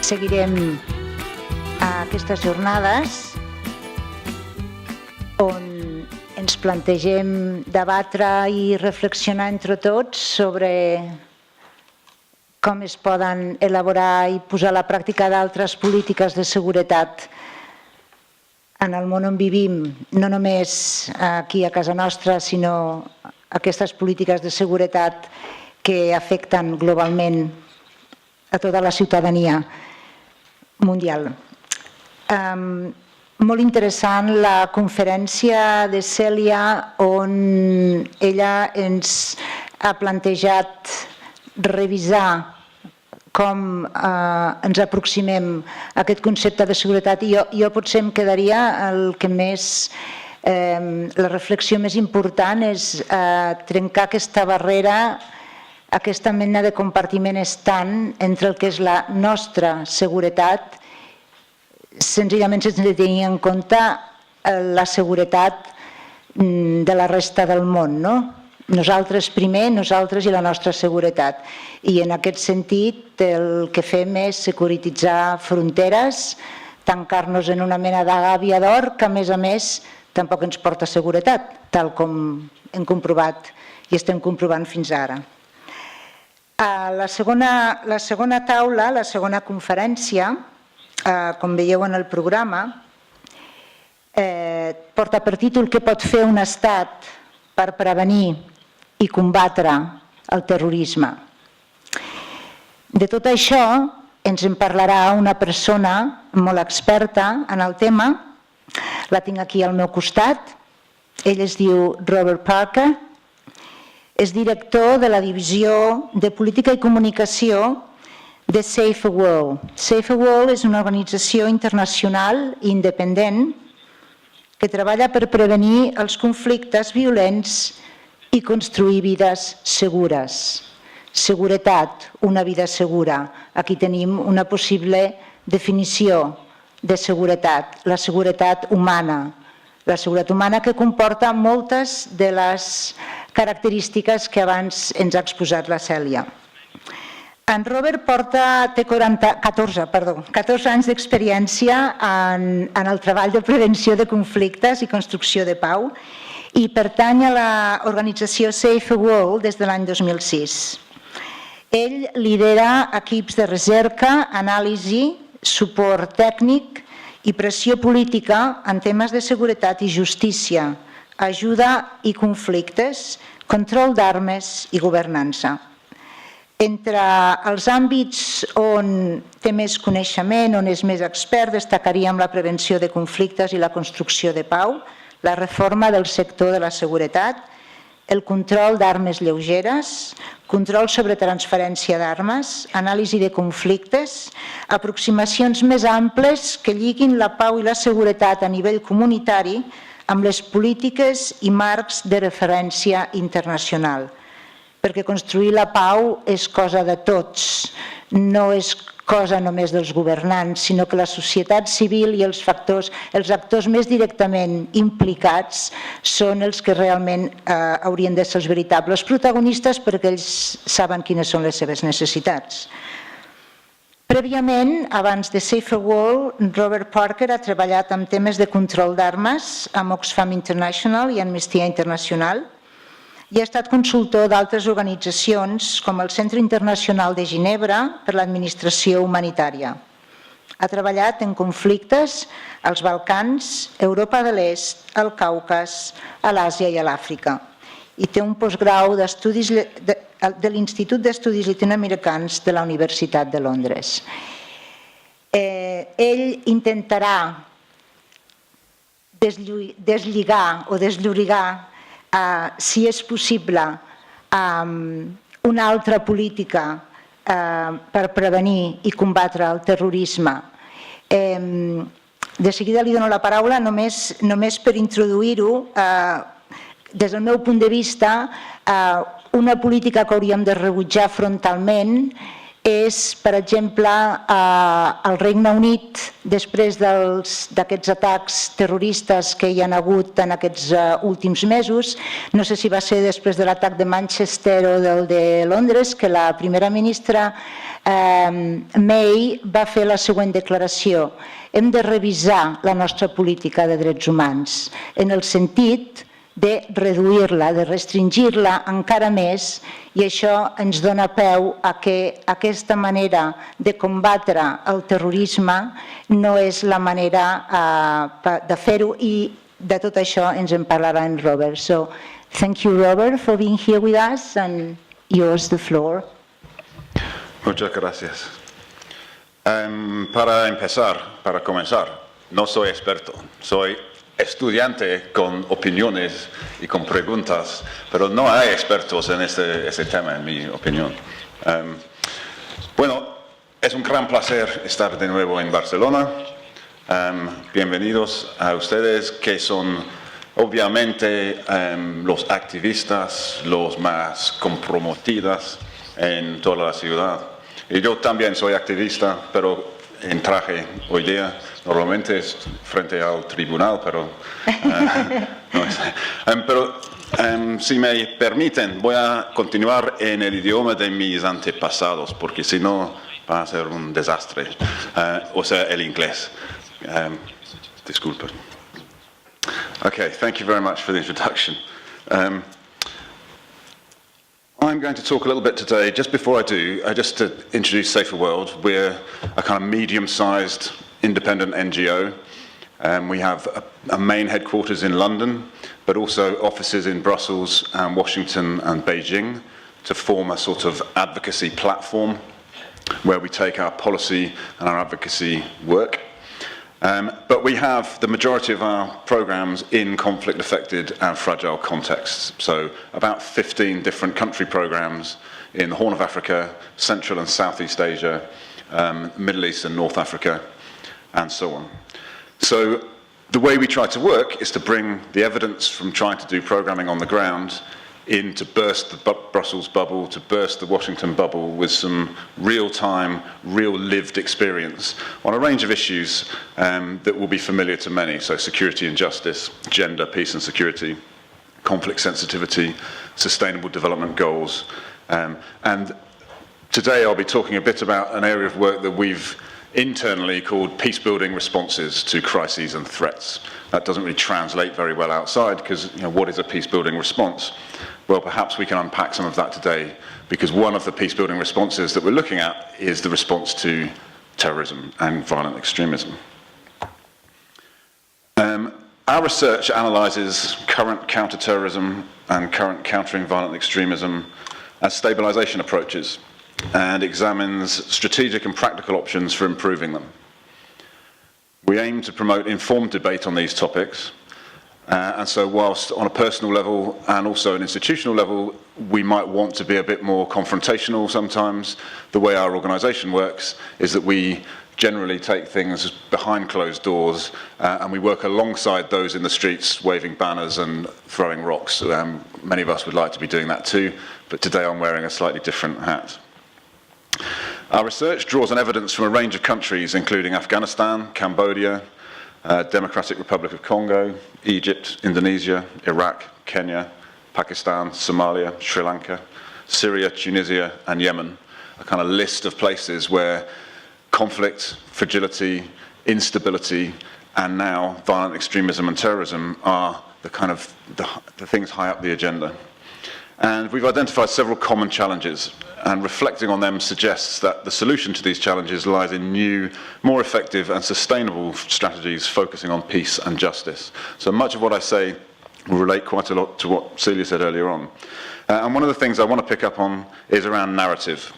Seguirem aquestes jornades on ens plantegem debatre i reflexionar entre tots sobre com es poden elaborar i posar a la pràctica d'altres polítiques de seguretat en el món on vivim, no només aquí a casa nostra, sinó aquestes polítiques de seguretat que afecten globalment a tota la ciutadania mundial. Molt interessant la conferència de Cèlia on ella ens ha plantejat revisar com ens aproximem a aquest concepte de seguretat i jo potser em quedaria el que més, la reflexió més important és trencar aquesta barrera, aquesta mena de compartiment estant entre el que és la nostra seguretat, senzillament sense tenir en compte la seguretat de la resta del món, no? Nosaltres primer, nosaltres i la nostra seguretat. I en aquest sentit el que fem és securititzar fronteres, tancar-nos en una mena d'agàbia d'or que a més tampoc ens porta seguretat, tal com hem comprovat i estem comprovant fins ara. La segona taula, la segona conferència, com veieu en el programa, porta per títol Què pot fer un estat per prevenir i combatre el terrorisme. De tot això ens en parlarà una persona molt experta en el tema, la tinc aquí al meu costat, ell es diu RobertParker, és director de la divisió de política i comunicació de SaferWorld. SaferWorld és una organització internacional independent que treballa per prevenir els conflictes violents i construir vides segures. Seguretat, una vida segura. Aquí tenim una possible definició de seguretat, la seguretat humana. La seguretat humana que comporta moltes de les característiques que abans ens ha exposat la Cèlia. En Robert té 14 anys d'experiència en el treball de prevenció de conflictes i construcció de pau i pertany a l'organització SaferWorld des de l'any 2006. Ell lidera equips de recerca, anàlisi, suport tècnic i pressió política en temes de seguretat i justícia, ajuda i conflictes, control d'armes i governança. Entre els àmbits on té més coneixement, on és més expert, destacaríem la prevenció de conflictes i la construcció de pau, la reforma del sector de la seguretat, el control d'armes lleugeres, control sobre transferència d'armes, anàlisi de conflictes, aproximacions més amples que lliguin la pau i la seguretat a nivell comunitari amb les polítiques i marcs de referència internacional. Perquè construir la pau és cosa de tots, no és cosa només dels governants, sinó que la societat civil i els actors més directament implicats són els que realment haurien de ser els veritables protagonistes perquè ells saben quines són les seves necessitats. Prèviament, abans de SaferWorld, RobertParker ha treballat en temes de control d'armes amb Oxfam International i Amnistia Internacional i ha estat consultor d'altres organitzacions com el Centre Internacional de Ginebra per l'Administració Humanitària. Ha treballat en conflictes als Balcans, Europa de l'Est, al Caucas, a l'Àsia i a l'Àfrica. I té un postgrau d'estudis de l'Institut d'Estudis Llatinoamericans de la Universitat de Londres. Ell intentarà deslligar o desllorigar, si és possible, una altra política per prevenir i combatre el terrorisme. De seguida li dono la paraula només per introduir-ho. Des del meu punt de vista, una política que hauríem de rebutjar frontalment és, per exemple, el Regne Unit, després d'aquests atacs terroristes que hi ha hagut en aquests últims mesos, no sé si va ser després de l'atac de Manchester o del de Londres, que la primera ministra May va fer la següent declaració: hem de revisar la nostra política de drets humans en el sentit de reduir-la, de restringir-la encara més, i això ens dona peu a que aquesta manera de combatre el terrorisme no és la manera de fer-ho, i de tot això ens en parlarà en Robert. So, thank you, Robert, for being here with us, and yours the floor. Muchas gracias. Para empezar, para comenzar, no soy experto, soy estudiante con opiniones y con preguntas, pero no hay expertos en este tema, en mi opinión. Bueno, es un gran placer estar de nuevo en Barcelona. Bienvenidos a ustedes, que son obviamente los activistas, los más comprometidos en toda la ciudad. Y yo también soy activista, pero en traje hoy día. Normalmente es frente al tribunal, pero no es. Pero si me permiten, voy a continuar en el idioma de mis antepasados, porque si no va a ser un desastre. O sea, el inglés. Disculpen. Okay, thank you very much for the introduction. I'm going to talk a little bit today. Just before I do, just to introduce SaferWorld. We're a kind of medium-sized independent NGO. We have a main headquarters in London, but also offices in Brussels and Washington and Beijing to form a sort of advocacy platform where we take our policy and our advocacy work. But we have the majority of our programs in conflict-affected and fragile contexts. So about 15 different country programs in the Horn of Africa, Central and Southeast Asia, Middle East and North Africa, and so on. So the way we try to work is to bring the evidence from trying to do programming on the ground in to burst the Brussels bubble, to burst the Washington bubble with some real-time, real lived experience on a range of issues that will be familiar to many. So security and justice, gender, peace and security, conflict sensitivity, sustainable development goals. And today I'll be talking a bit about an area of work that we've internally called peace-building responses to crises and threats. That doesn't really translate very well outside, because what is a peace-building response? Well, perhaps we can unpack some of that today, because one of the peace-building responses that we're looking at is the response to terrorism and violent extremism. Our research analyses current counter-terrorism and current countering violent extremism as stabilization approaches, and examines strategic and practical options for improving them. We aim to promote informed debate on these topics, and so whilst on a personal level and also an institutional level, we might want to be a bit more confrontational sometimes, the way our organisation works is that we generally take things behind closed doors, and we work alongside those in the streets waving banners and throwing rocks. Many of us would like to be doing that too, but today I'm wearing a slightly different hat. Our research draws on evidence from a range of countries, including Afghanistan, Cambodia, Democratic Republic of Congo, Egypt, Indonesia, Iraq, Kenya, Pakistan, Somalia, Sri Lanka, Syria, Tunisia, and Yemen. A kind of list of places where conflict, fragility, instability, and now violent extremism and terrorism are the things high up the agenda. And we've identified several common challenges, and reflecting on them suggests that the solution to these challenges lies in new, more effective and sustainable strategies focusing on peace and justice. So much of what I say will relate quite a lot to what Celia said earlier on. And one of the things I want to pick up on is around narrative.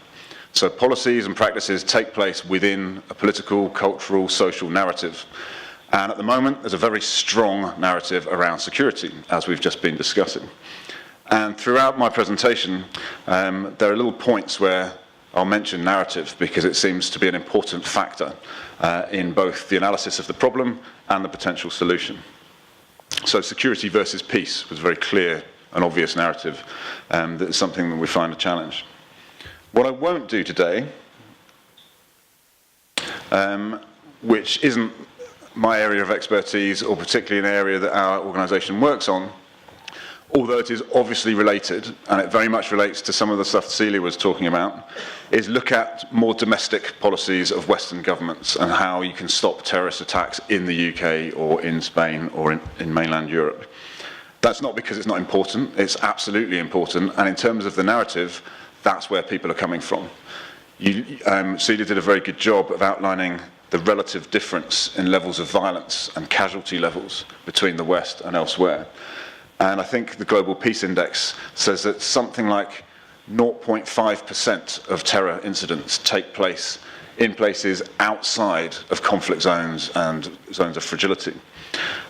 So policies and practices take place within a political, cultural, social narrative. And at the moment, there's a very strong narrative around security, as we've just been discussing. And throughout my presentation, there are little points where I'll mention narrative, because it seems to be an important factor in both the analysis of the problem and the potential solution. So security versus peace was a very clear and obvious narrative that is something that we find a challenge. What I won't do today which isn't my area of expertise, or particularly an area that our organisation works on, although it is obviously related, and it very much relates to some of the stuff Celia was talking about, is look at more domestic policies of Western governments and how you can stop terrorist attacks in the UK or in Spain or in mainland Europe. That's not because it's not important, it's absolutely important, and in terms of the narrative, that's where people are coming from. Celia did a very good job of outlining the relative difference in levels of violence and casualty levels between the West and elsewhere. And I think the Global Peace Index says that something like 0.5% of terror incidents take place in places outside of conflict zones and zones of fragility.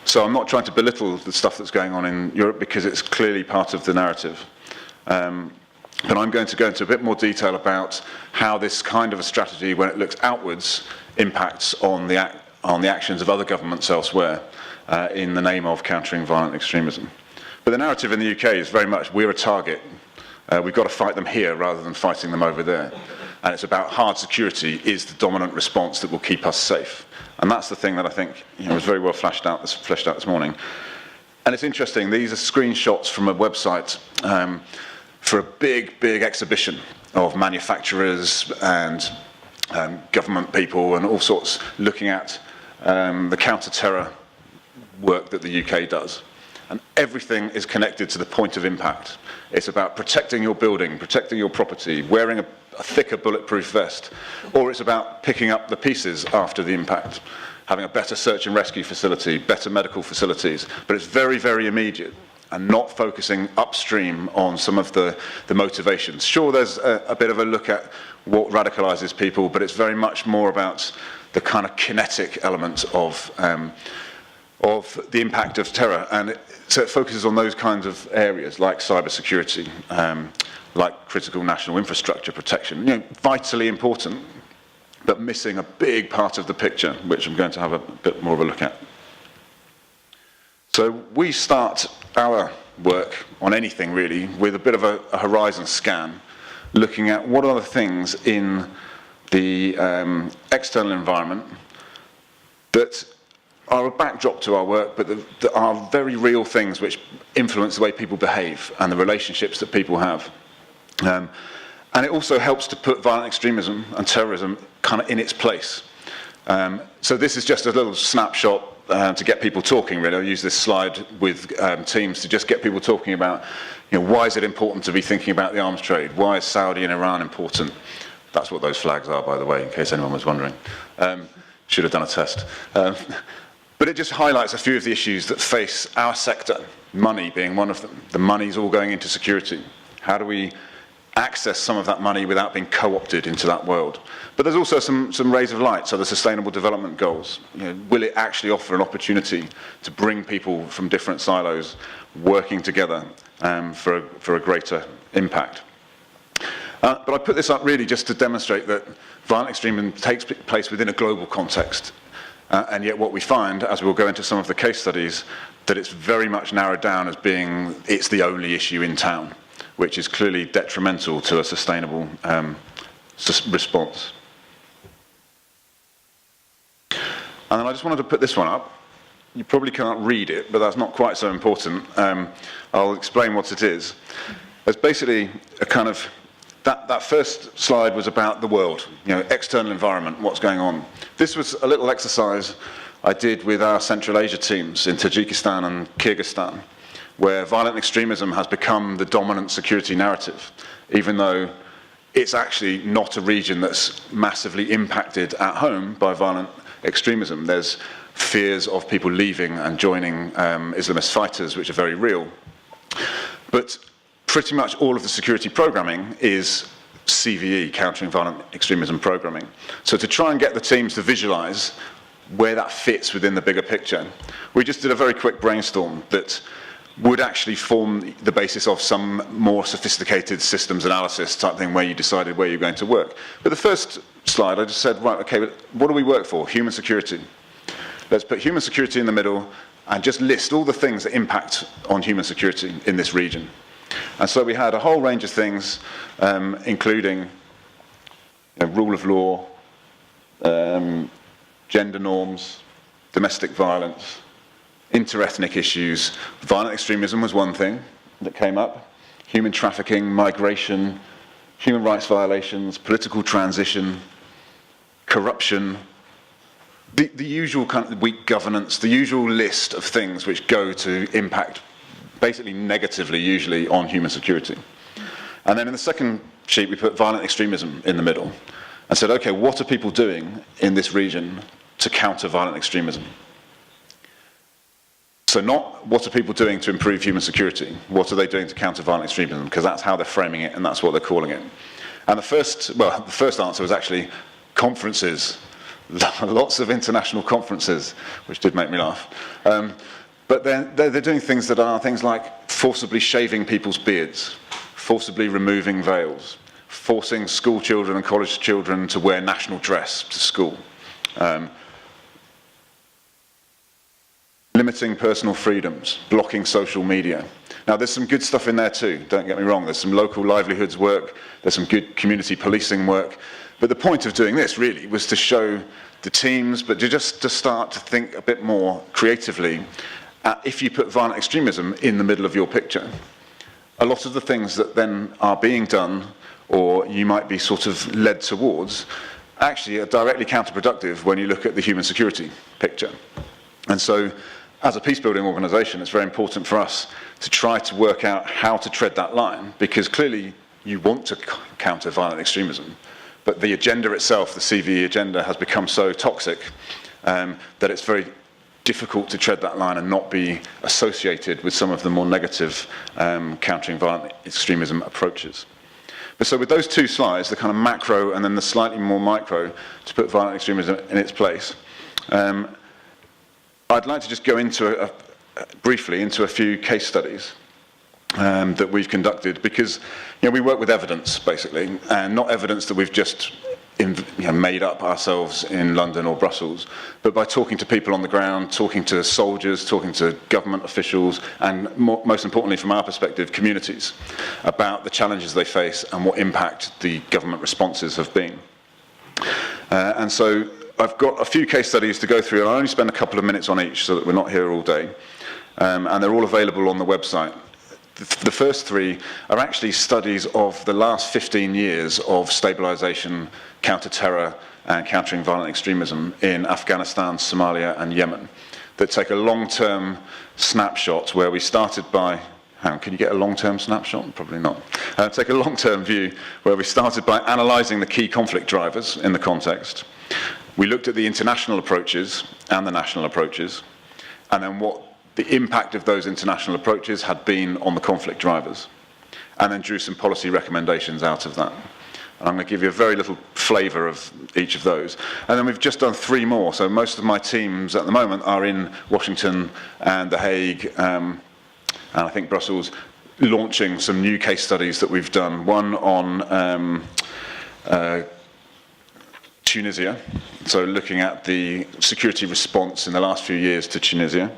So I'm not trying to belittle the stuff that's going on in Europe, because it's clearly part of the narrative. But I'm going to go into a bit more detail about how this kind of a strategy, when it looks outwards, impacts on the actions of other governments elsewhere in the name of countering violent extremism. But the narrative in the UK is very much, we're a target. We've got to fight them here rather than fighting them over there. And it's about hard security is the dominant response that will keep us safe. And that's the thing that I think was very well fleshed out this morning. And it's interesting, these are screenshots from a website for a big exhibition of manufacturers and government people and all sorts, looking at the counter-terror work that the UK does. And everything is connected to the point of impact. It's about protecting your building, protecting your property, wearing a thicker bulletproof vest, or it's about picking up the pieces after the impact, having a better search and rescue facility, better medical facilities. But it's very immediate and not focusing upstream on some of the motivations. Sure, there's a bit of a look at what radicalizes people, but it's very much more about the kind of kinetic element of the impact of terror. And so it focuses on those kinds of areas like cybersecurity, like critical national infrastructure protection, vitally important, but missing a big part of the picture, which I'm going to have a bit more of a look at. So we start our work on anything really with a bit of a horizon scan, looking at what are the things in the external environment that are a backdrop to our work, but that are very real things which influence the way people behave and the relationships that people have. And it also helps to put violent extremism and terrorism kind of in its place. So this is just a little snapshot to get people talking, really. I'll use this slide with teams to just get people talking about, why is it important to be thinking about the arms trade? Why is Saudi and Iran important? That's what those flags are, by the way, in case anyone was wondering. Should have done a test. But it just highlights a few of the issues that face our sector, money being one of them. The money's all going into security. How do we access some of that money without being co-opted into that world? But there's also some rays of light, so the Sustainable Development Goals. Will it actually offer an opportunity to bring people from different silos working together for a greater impact? But I put this up really just to demonstrate that violent extremism takes place within a global context. And yet what we find, as we'll go into some of the case studies, that it's very much narrowed down as being, it's the only issue in town, which is clearly detrimental to a sustainable response. And then I just wanted to put this one up. You probably can't read it, but that's not quite so important. I'll explain what it is. It's basically a kind of, that first slide was about the world, external environment, what's going on. This was a little exercise I did with our Central Asia teams in Tajikistan and Kyrgyzstan, where violent extremism has become the dominant security narrative, even though it's actually not a region that's massively impacted at home by violent extremism. There's fears of people leaving and joining Islamist fighters, which are very real. But pretty much all of the security programming is CVE, countering violent extremism programming. So to try and get the teams to visualize where that fits within the bigger picture, we just did a very quick brainstorm that would actually form the basis of some more sophisticated systems analysis type thing where you decided where you're going to work. But the first slide, I just said, right, okay, but what do we work for? Human security. Let's put human security in the middle and just list all the things that impact on human security in this region. And so we had a whole range of things, including rule of law, gender norms, domestic violence, interethnic issues. Violent extremism was one thing that came up. Human trafficking, migration, human rights violations, political transition, corruption, the usual kind of weak governance, the usual list of things which go to impact basically negatively, usually, on human security. And then in the second sheet, we put violent extremism in the middle and said, okay, what are people doing in this region to counter violent extremism? So not what are people doing to improve human security, what are they doing to counter violent extremism, because that's how they're framing it and that's what they're calling it. And the first answer was actually conferences, lots of international conferences, which did make me laugh. But they're doing things that are things like forcibly shaving people's beards, forcibly removing veils, forcing school children and college children to wear national dress to school, limiting personal freedoms, blocking social media. Now, there's some good stuff in there too, don't get me wrong. There's some local livelihoods work, there's some good community policing work. But the point of doing this, really, was to show the teams, but to start to think a bit more creatively, if you put violent extremism in the middle of your picture, a lot of the things that then are being done, or you might be sort of led towards, actually are directly counterproductive when you look at the human security picture. And so, as a peace-building organisation, it's very important for us to try to work out how to tread that line, because clearly you want to counter violent extremism, but the agenda itself, the CVE agenda, has become so toxic that it's very difficult to tread that line and not be associated with some of the more negative countering violent extremism approaches. But so with those two slides, the kind of macro and then the slightly more micro, to put violent extremism in its place, I'd like to just go into briefly into a few case studies that we've conducted, because we work with evidence, basically, and not evidence that we've just made up ourselves in London or Brussels, but by talking to people on the ground, talking to soldiers, talking to government officials, and most importantly, from our perspective, communities, about the challenges they face and what impact the government responses have been. And so I've got a few case studies to go through, and I'll only spend a couple of minutes on each so that we're not here all day. And they're all available on the website. The first three are actually studies of the last 15 years of stabilisation, counter-terror, and countering violent extremism in Afghanistan, Somalia, and Yemen, that take a long-term snapshot where we started by, can you get a long-term snapshot? Probably not. Take a long-term view where we started by analysing the key conflict drivers in the context. We looked at the international approaches and the national approaches, and then what the impact of those international approaches had been on the conflict drivers, and then drew some policy recommendations out of that. And I'm going to give you a very little flavour of each of those. And then we've just done three more. So most of my teams at the moment are in Washington and The Hague, and I think Brussels, launching some new case studies that we've done. One on Tunisia, so looking at the security response in the last few years to Tunisia.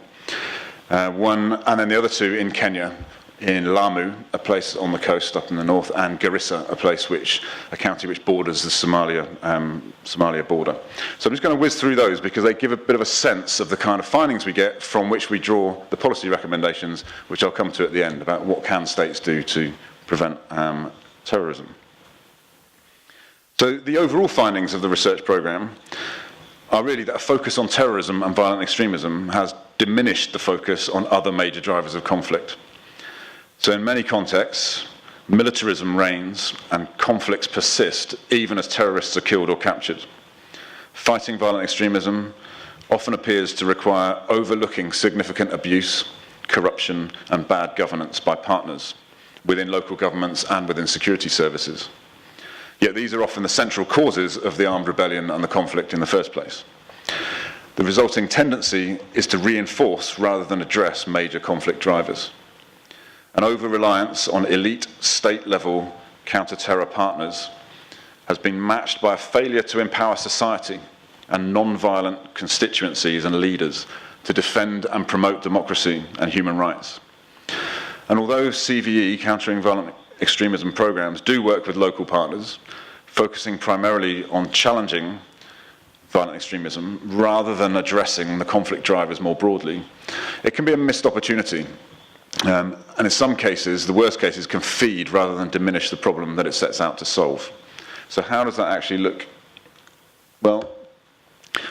And then the other two in Kenya, in Lamu, a place on the coast up in the north, and Garissa, a county which borders the Somalia border. So I'm just going to whiz through those because they give a bit of a sense of the kind of findings we get from which we draw the policy recommendations, which I'll come to at the end, about what can states do to prevent terrorism. So the overall findings of the research programme are really that a focus on terrorism and violent extremism has diminished the focus on other major drivers of conflict. So in many contexts, militarism reigns and conflicts persist even as terrorists are killed or captured. Fighting violent extremism often appears to require overlooking significant abuse, corruption, and bad governance by partners within local governments and within security services. Yet these are often the central causes of the armed rebellion and the conflict in the first place. The resulting tendency is to reinforce rather than address major conflict drivers. An over-reliance on elite state-level counter-terror partners has been matched by a failure to empower society and non-violent constituencies and leaders to defend and promote democracy and human rights. And although CVE, countering violent extremism programs, do work with local partners, focusing primarily on challenging violent extremism, rather than addressing the conflict drivers more broadly, it can be a missed opportunity. And in some cases, the worst cases can feed rather than diminish the problem that it sets out to solve. So how does that actually look? Well,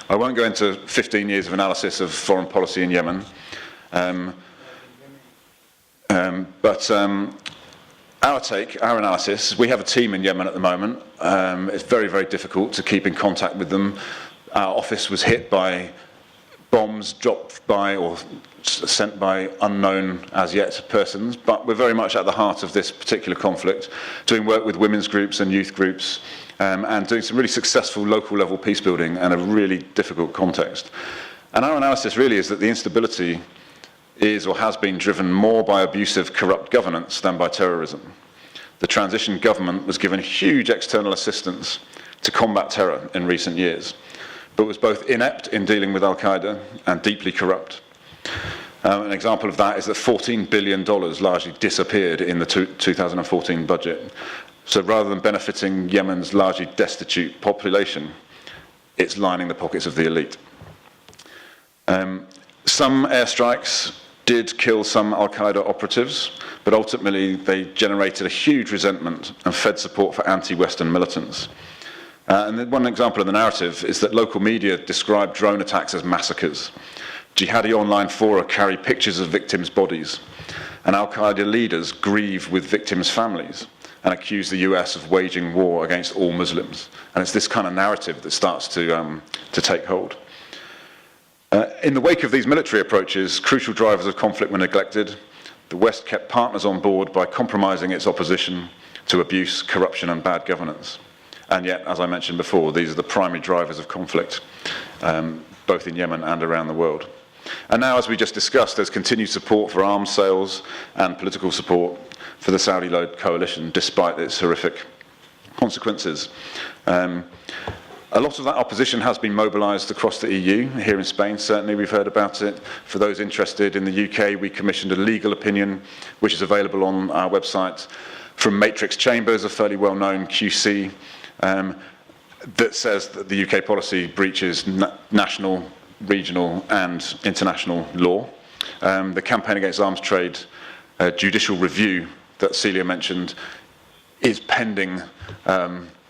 I won't go into 15 years of analysis of foreign policy in Yemen, but our analysis, we have a team in Yemen at the moment. It's very, very difficult to keep in contact with them. Our office was hit by bombs dropped by or sent by unknown as yet persons, but we're very much at the heart of this particular conflict, doing work with women's groups and youth groups, and doing some really successful local level peace building in a really difficult context. And our analysis really is that the instability is or has been driven more by abusive, corrupt governance than by terrorism. The transition government was given huge external assistance to combat terror in recent years, but was both inept in dealing with Al-Qaeda and deeply corrupt. An example of that is that $14 billion largely disappeared in the 2014 budget. So rather than benefiting Yemen's largely destitute population, it's lining the pockets of the elite. Some airstrikes did kill some Al-Qaeda operatives, but ultimately they generated a huge resentment and fed support for anti-Western militants. And one example of the narrative is that local media describe drone attacks as massacres. Jihadi online fora carry pictures of victims' bodies, and Al-Qaeda leaders grieve with victims' families and accuse the US of waging war against all Muslims. And it's this kind of narrative that starts to take hold. In the wake of these military approaches, crucial drivers of conflict were neglected. The West kept partners on board by compromising its opposition to abuse, corruption, and bad governance. And yet, as I mentioned before, these are the primary drivers of conflict, both in Yemen and around the world. And now, as we just discussed, there's continued support for arms sales and political support for the Saudi-led coalition, despite its horrific consequences. A lot of that opposition has been mobilised across the EU. Here in Spain, certainly, we've heard about it. For those interested, in the UK, we commissioned a legal opinion, which is available on our website, from Matrix Chambers, a fairly well-known QC, that says that the UK policy breaches national, regional, and international law. The Campaign Against Arms Trade judicial review that Celia mentioned is pending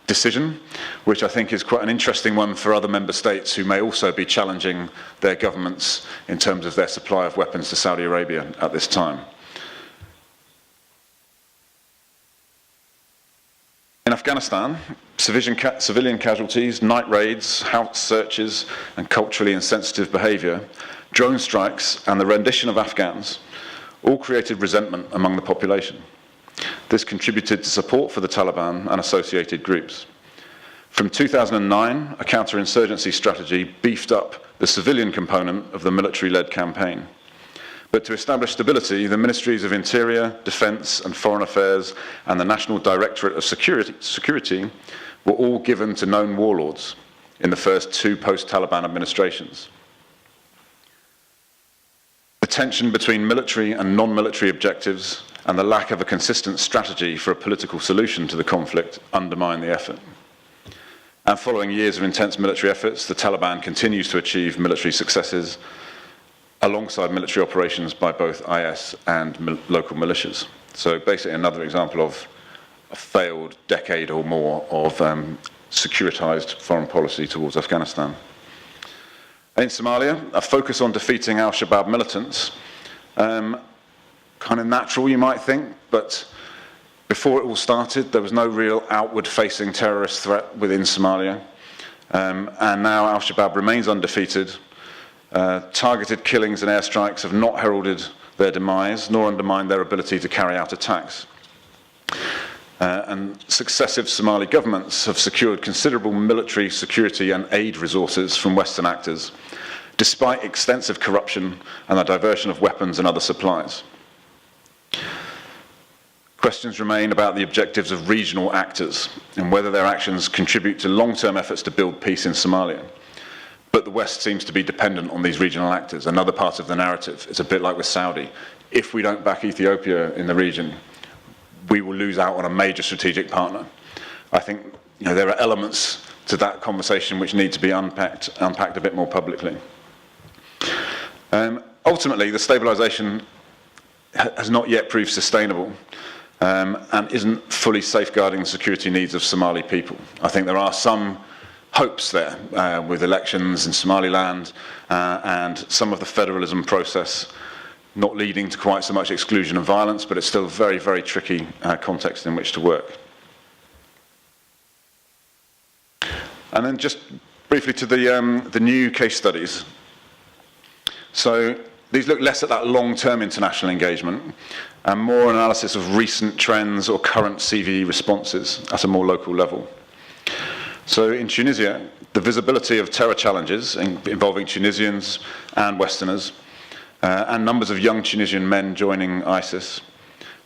decision, which I think is quite an interesting one for other member states who may also be challenging their governments in terms of their supply of weapons to Saudi Arabia at this time. In Afghanistan, civilian casualties, night raids, house searches, and culturally insensitive behaviour, drone strikes, and the rendition of Afghans all created resentment among the population. This contributed to support for the Taliban and associated groups. From 2009, a counterinsurgency strategy beefed up the civilian component of the military-led campaign. But to establish stability, the Ministries of Interior, Defence and Foreign Affairs and the National Directorate of Security were all given to known warlords in the first two post-Taliban administrations. The tension between military and non-military objectives and the lack of a consistent strategy for a political solution to the conflict undermine the effort. And following years of intense military efforts, the Taliban continues to achieve military successes alongside military operations by both IS and local militias. So basically another example of a failed decade or more of securitized foreign policy towards Afghanistan. In Somalia, a focus on defeating al-Shabaab militants, kind of natural, you might think, but before it all started, there was no real outward-facing terrorist threat within Somalia. And now al-Shabaab remains undefeated. Targeted killings and airstrikes have not heralded their demise, nor undermined their ability to carry out attacks. And successive Somali governments have secured considerable military security and aid resources from Western actors, despite extensive corruption and the diversion of weapons and other supplies. Questions remain about the objectives of regional actors and whether their actions contribute to long-term efforts to build peace in Somalia. But the West seems to be dependent on these regional actors. Another part of the narrative is a bit like with Saudi. If we don't back Ethiopia in the region, we will lose out on a major strategic partner. I think there are elements to that conversation which need to be unpacked a bit more publicly. Ultimately, the stabilisation has not yet proved sustainable and isn't fully safeguarding the security needs of Somali people. I think there are some hopes there with elections in Somaliland and some of the federalism process not leading to quite so much exclusion and violence, but it's still a very, very tricky context in which to work. And then just briefly to the new case studies. So these look less at that long-term international engagement and more analysis of recent trends or current CVE responses at a more local level. So in Tunisia, the visibility of terror challenges involving Tunisians and Westerners and numbers of young Tunisian men joining ISIS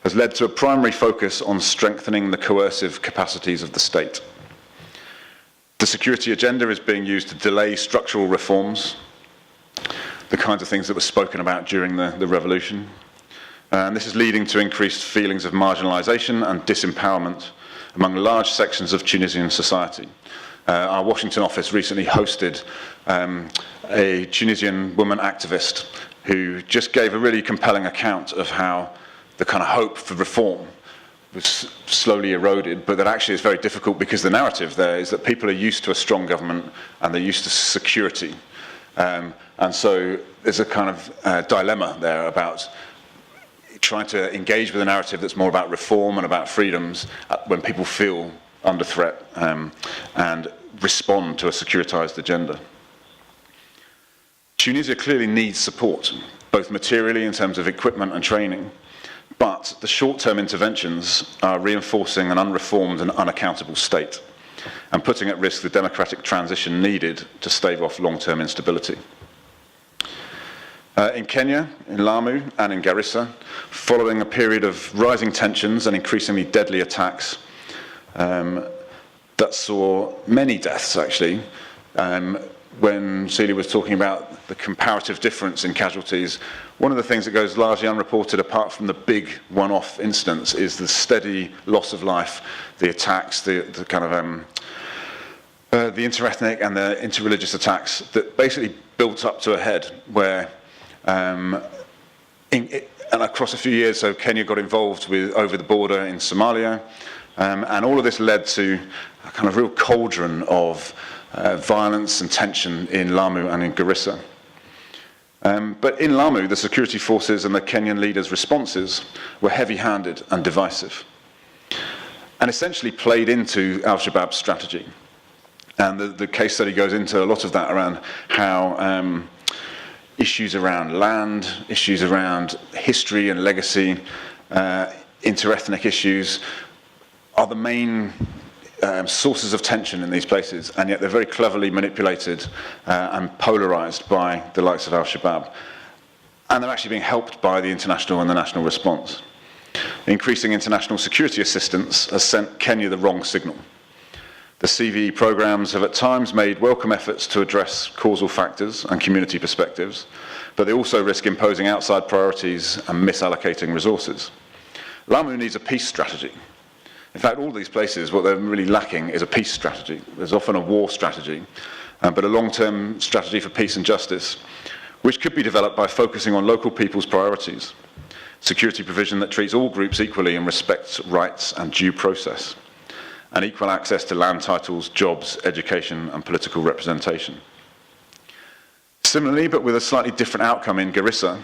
has led to a primary focus on strengthening the coercive capacities of the state. The security agenda is being used to delay structural reforms, the kinds of things that were spoken about during the revolution. And this is leading to increased feelings of marginalization and disempowerment among large sections of Tunisian society. Our Washington office recently hosted a Tunisian woman activist who just gave a really compelling account of how the kind of hope for reform was slowly eroded, but that actually is very difficult because the narrative there is that people are used to a strong government and they're used to security. And so there's a kind of dilemma there about trying to engage with a narrative that's more about reform and about freedoms when people feel under threat and respond to a securitized agenda. Tunisia clearly needs support, both materially in terms of equipment and training, but the short-term interventions are reinforcing an unreformed and unaccountable state and putting at risk the democratic transition needed to stave off long-term instability. In Kenya, in Lamu and in Garissa, following a period of rising tensions and increasingly deadly attacks that saw many deaths actually, when Celia was talking about the comparative difference in casualties, one of the things that goes largely unreported apart from the big one-off incidents is the steady loss of life, the attacks, the kind of the interethnic and the interreligious attacks that basically built up to a head where and across a few years, so Kenya got involved with over the border in Somalia, and all of this led to a kind of real cauldron of violence and tension in Lamu and in Garissa. But in Lamu, the security forces and the Kenyan leaders' responses were heavy-handed and divisive, and essentially played into al-Shabaab's strategy. And the case study goes into a lot of that around how issues around land, issues around history and legacy, interethnic issues are the main sources of tension in these places, and yet they're very cleverly manipulated and polarized by the likes of al-Shabaab. And they're actually being helped by the international and the national response. Increasing international security assistance has sent Kenya the wrong signal. The CVE programs have at times made welcome efforts to address causal factors and community perspectives, but they also risk imposing outside priorities and misallocating resources. Lamu needs a peace strategy. In fact, all these places, what they're really lacking is a peace strategy. There's often a war strategy, but a long-term strategy for peace and justice, which could be developed by focusing on local people's priorities, security provision that treats all groups equally and respects rights and due process, and equal access to land titles, jobs, education, and political representation. Similarly, but with a slightly different outcome in Garissa,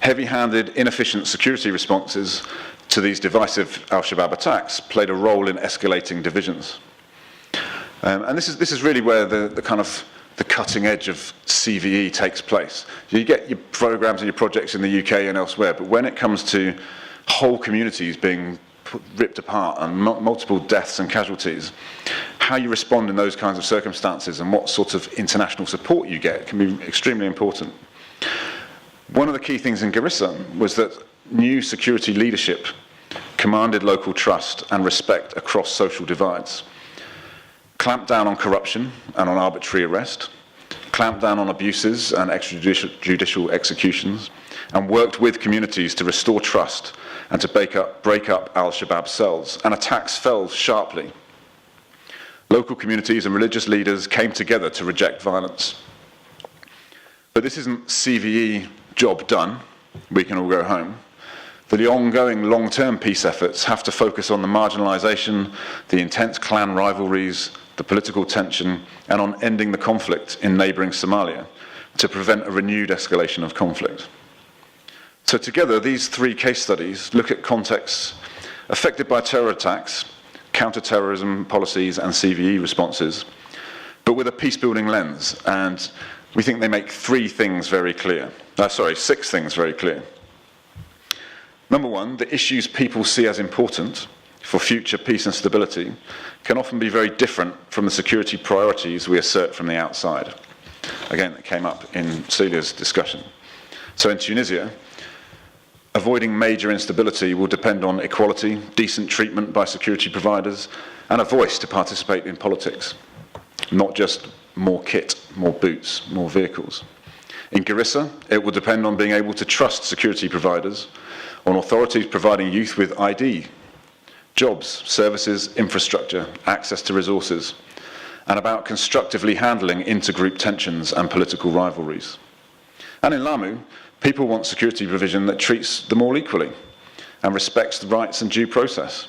heavy-handed, inefficient security responses to these divisive al-Shabaab attacks played a role in escalating divisions. And this is really where the kind of the cutting edge of CVE takes place. You get your programs and your projects in the UK and elsewhere, but when it comes to whole communities being ripped apart and multiple deaths and casualties, how you respond in those kinds of circumstances and what sort of international support you get can be extremely important. One of the key things in Garissa was that new security leadership commanded local trust and respect across social divides, clamped down on corruption and on arbitrary arrest, clamped down on abuses and extrajudicial executions, and worked with communities to restore trust and to break up al-Shabaab cells, and attacks fell sharply. Local communities and religious leaders came together to reject violence. But this isn't CVE job done, we can all go home. For the ongoing long-term peace efforts have to focus on the marginalisation, the intense clan rivalries, the political tension, and on ending the conflict in neighbouring Somalia to prevent a renewed escalation of conflict. So together, these three case studies look at contexts affected by terror attacks, counter-terrorism policies and CVE responses, but with a peace-building lens, and we think they make six things very clear. Number one, the issues people see as important for future peace and stability can often be very different from the security priorities we assert from the outside. Again, that came up in Celia's discussion. So in Tunisia, avoiding major instability will depend on equality, decent treatment by security providers, and a voice to participate in politics, not just more kit, more boots, more vehicles. In Garissa, it will depend on being able to trust security providers, on authorities providing youth with ID, jobs, services, infrastructure, access to resources, and about constructively handling intergroup tensions and political rivalries. And in Lamu, people want security provision that treats them all equally and respects the rights and due process,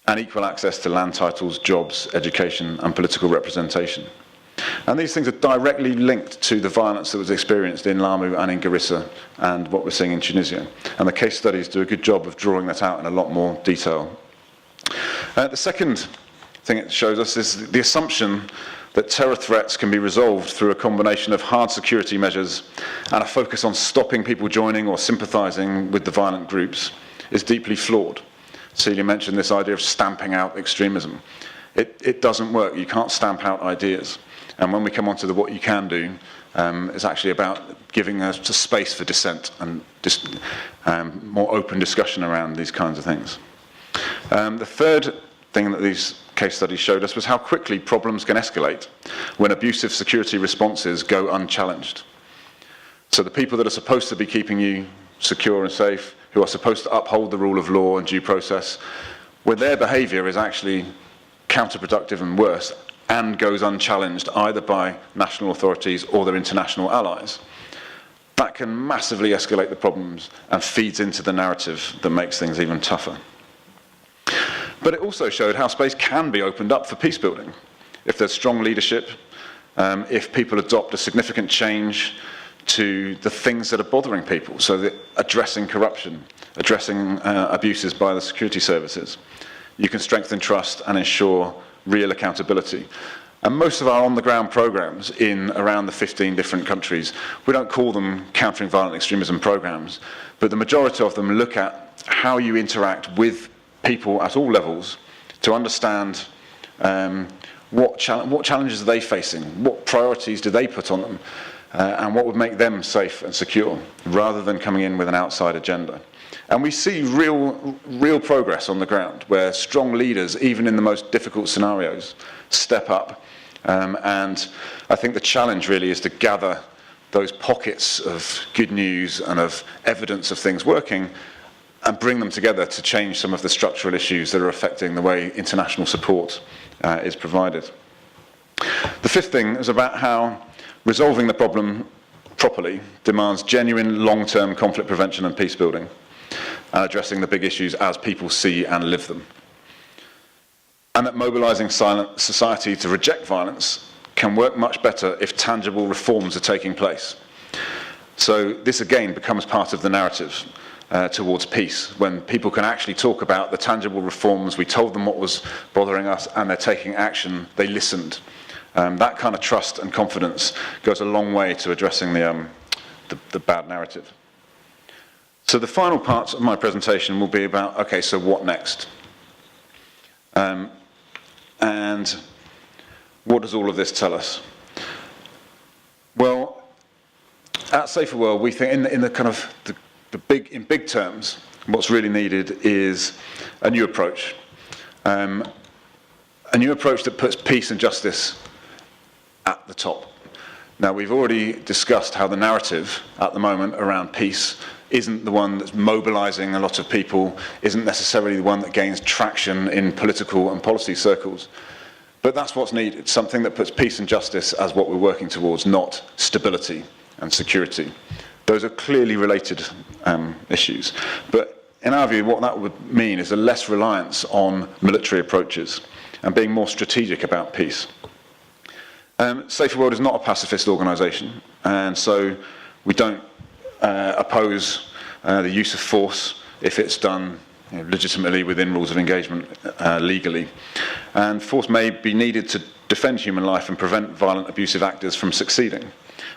and equal access to land titles, jobs, education, and political representation. And these things are directly linked to the violence that was experienced in Lamu and in Garissa and what we're seeing in Tunisia. And the case studies do a good job of drawing that out in a lot more detail. The second thing it shows us is the assumption that terror threats can be resolved through a combination of hard security measures and a focus on stopping people joining or sympathising with the violent groups is deeply flawed. Celia mentioned this idea of stamping out extremism. It doesn't work. You can't stamp out ideas. And when we come on to what you can do, it's actually about giving us a space for dissent and more open discussion around these kinds of things. The third thing that these case studies showed us was how quickly problems can escalate when abusive security responses go unchallenged. So the people that are supposed to be keeping you secure and safe, who are supposed to uphold the rule of law and due process, when their behaviour is actually counterproductive and worse, and goes unchallenged either by national authorities or their international allies, that can massively escalate the problems and feeds into the narrative that makes things even tougher. But it also showed how space can be opened up for peace building. If there's strong leadership, if people adopt a significant change to the things that are bothering people, so that addressing corruption, addressing abuses by the security services, you can strengthen trust and ensure real accountability. And most of our on-the-ground programs in around the 15 different countries, we don't call them countering violent extremism programs, but the majority of them look at how you interact with people at all levels to understand what challenges are they facing, what priorities do they put on them, and what would make them safe and secure, rather than coming in with an outside agenda. And we see real progress on the ground, where strong leaders, even in the most difficult scenarios, step up. And I think the challenge really is to gather those pockets of good news and of evidence of things working and bring them together to change some of the structural issues that are affecting the way international support is provided. The fifth thing is about how resolving the problem properly demands genuine long-term conflict prevention and peace building, and addressing the big issues as people see and live them. And that mobilising society to reject violence can work much better if tangible reforms are taking place. So this again becomes part of the narrative towards peace, when people can actually talk about the tangible reforms. We told them what was bothering us and they're taking action, they listened. That kind of trust and confidence goes a long way to addressing the bad narrative. So the final part of my presentation will be about, okay, so what next? And what does all of this tell us? Well, at SaferWorld, we think in the kind of in big terms, what's really needed is a new approach. A new approach that puts peace and justice at the top. Now, we've already discussed how the narrative at the moment around peace isn't the one that's mobilising a lot of people, isn't necessarily the one that gains traction in political and policy circles. But that's what's needed, something that puts peace and justice as what we're working towards, not stability and security. Those are clearly related issues. But in our view, what that would mean is a less reliance on military approaches and being more strategic about peace. SaferWorld is not a pacifist organisation, and so we don't oppose the use of force if it's done legitimately within rules of engagement legally. And force may be needed to defend human life and prevent violent, abusive actors from succeeding.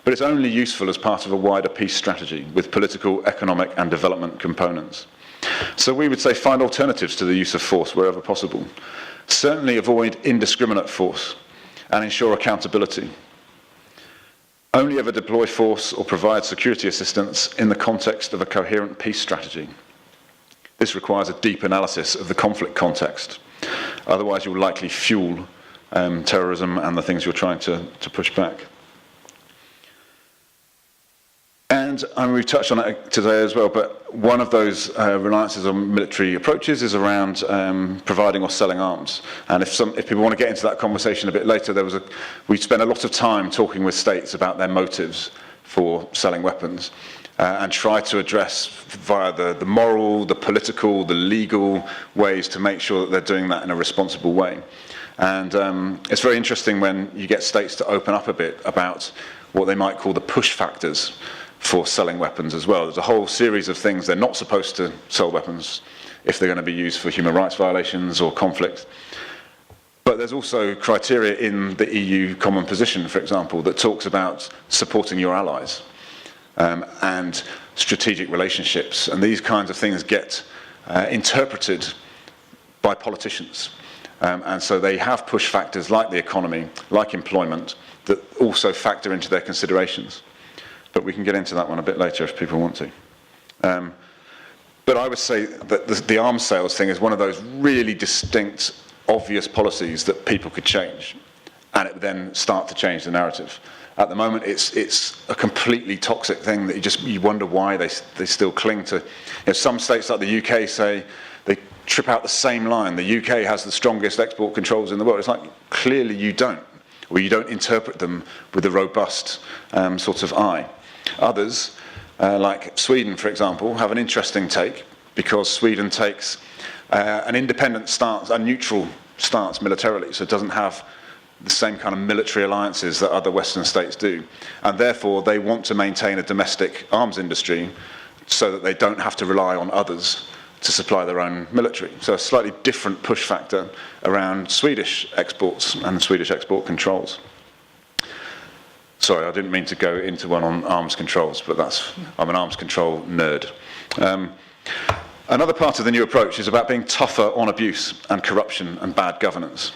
But it's only useful as part of a wider peace strategy with political, economic and development components. So we would say find alternatives to the use of force wherever possible. Certainly avoid indiscriminate force and ensure accountability. Only ever deploy force or provide security assistance in the context of a coherent peace strategy. This requires a deep analysis of the conflict context. Otherwise, you'll likely fuel terrorism and the things you're trying to push back. And we've touched on it today as well, but one of those reliances on military approaches is around providing or selling arms. And if people want to get into that conversation a bit later, we spent a lot of time talking with states about their motives for selling weapons. And try to address via the moral, the political, the legal ways to make sure that they're doing that in a responsible way. And it's very interesting when you get states to open up a bit about what they might call the push factors for selling weapons as well. There's a whole series of things they're not supposed to sell weapons if they're going to be used for human rights violations or conflict. But there's also criteria in the EU common position, for example, that talks about supporting your allies. And strategic relationships. And these kinds of things get interpreted by politicians. And so they have push factors like the economy, like employment, that also factor into their considerations. But we can get into that one a bit later if people want to. But I would say that the arms sales thing is one of those really distinct, obvious policies that people could change. And it would then start to change the narrative. At the moment, it's a completely toxic thing that you wonder why they still cling to. Some states like the UK say they trip out the same line. The UK has the strongest export controls in the world. It's like, clearly you don't, or you don't interpret them with a robust sort of eye. Others, like Sweden, for example, have an interesting take because Sweden takes an independent stance, a neutral stance militarily, so it doesn't have the same kind of military alliances that other Western states do. And therefore, they want to maintain a domestic arms industry so that they don't have to rely on others to supply their own military. So a slightly different push factor around Swedish exports and Swedish export controls. Sorry, I didn't mean to go into one on arms controls, but I'm an arms control nerd. Another part of the new approach is about being tougher on abuse and corruption and bad governance.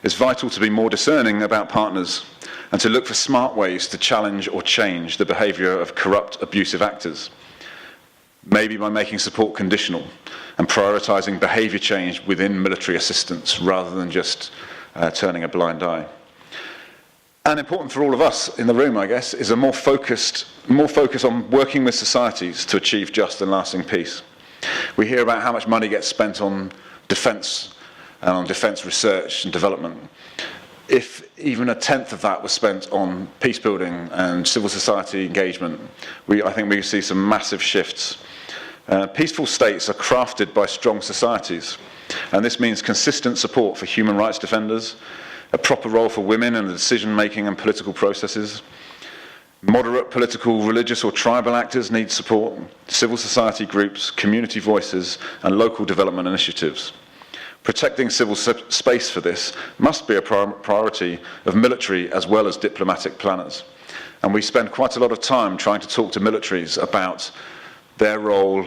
It's vital to be more discerning about partners and to look for smart ways to challenge or change the behaviour of corrupt, abusive actors. Maybe by making support conditional and prioritising behaviour change within military assistance rather than just turning a blind eye. And important for all of us in the room, I guess, is a more focus on working with societies to achieve just and lasting peace. We hear about how much money gets spent on defence and on defence research and development. If even a tenth of that was spent on peace building and civil society engagement, I think we could see some massive shifts. Peaceful states are crafted by strong societies, and this means consistent support for human rights defenders, a proper role for women in the decision-making and political processes. Moderate political, religious or tribal actors need support, civil society groups, community voices and local development initiatives. Protecting civil space for this must be a priority of military as well as diplomatic planners. And we spend quite a lot of time trying to talk to militaries about their role,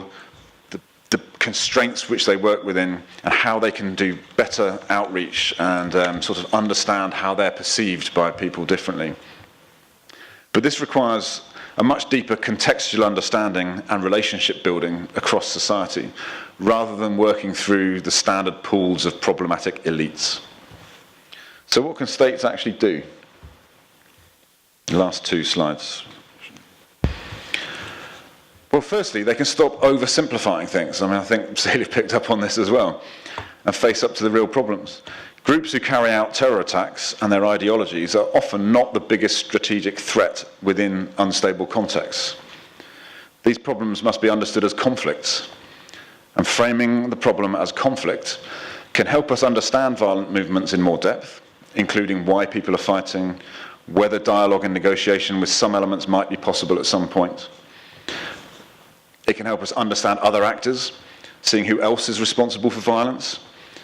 the constraints which they work within, and how they can do better outreach and sort of understand how they're perceived by people differently. But this requires a much deeper contextual understanding and relationship building across society, rather than working through the standard pools of problematic elites. So what can states actually do? The last two slides. Well, firstly, they can stop oversimplifying things. I mean, I think Celia picked up on this as well, and face up to the real problems. Groups who carry out terror attacks and their ideologies are often not the biggest strategic threat within unstable contexts. These problems must be understood as conflicts, and framing the problem as conflict can help us understand violent movements in more depth, including why people are fighting, whether dialogue and negotiation with some elements might be possible at some point. It can help us understand other actors, seeing who else is responsible for violence,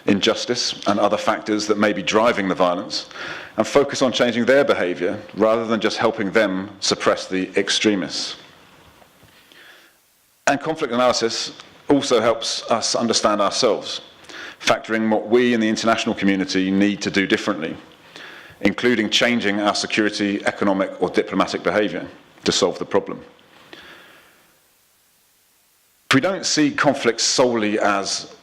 injustice, and other factors that may be driving the violence, and focus on changing their behaviour rather than just helping them suppress the extremists. And conflict analysis also helps us understand ourselves, factoring what we in the international community need to do differently, including changing our security, economic, or diplomatic behaviour to solve the problem. If we don't see conflicts solely as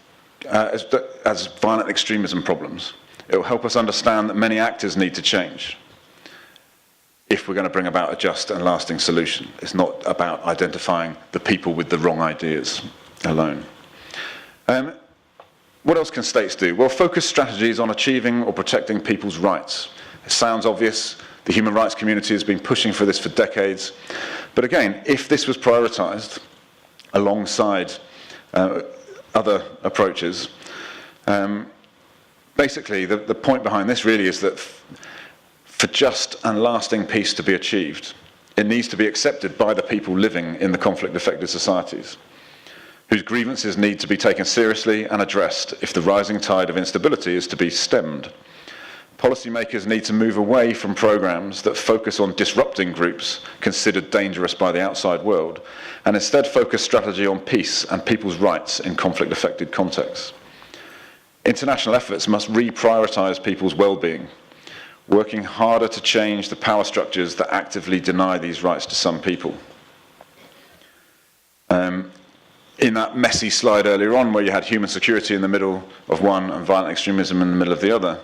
violent extremism problems, it will help us understand that many actors need to change if we're going to bring about a just and lasting solution. It's not about identifying the people with the wrong ideas alone. What else can states do? Well, focus strategies on achieving or protecting people's rights. It sounds obvious. The human rights community has been pushing for this for decades. But again, if this was prioritised alongside other approaches, basically the point behind this really is that for just and lasting peace to be achieved, it needs to be accepted by the people living in the conflict-affected societies, whose grievances need to be taken seriously and addressed if the rising tide of instability is to be stemmed. Policymakers need to move away from programs that focus on disrupting groups considered dangerous by the outside world, and instead focus strategy on peace and people's rights in conflict-affected contexts. International efforts must reprioritise people's well-being, working harder to change the power structures that actively deny these rights to some people. In that messy slide earlier on, where you had human security in the middle of one and violent extremism in the middle of the other,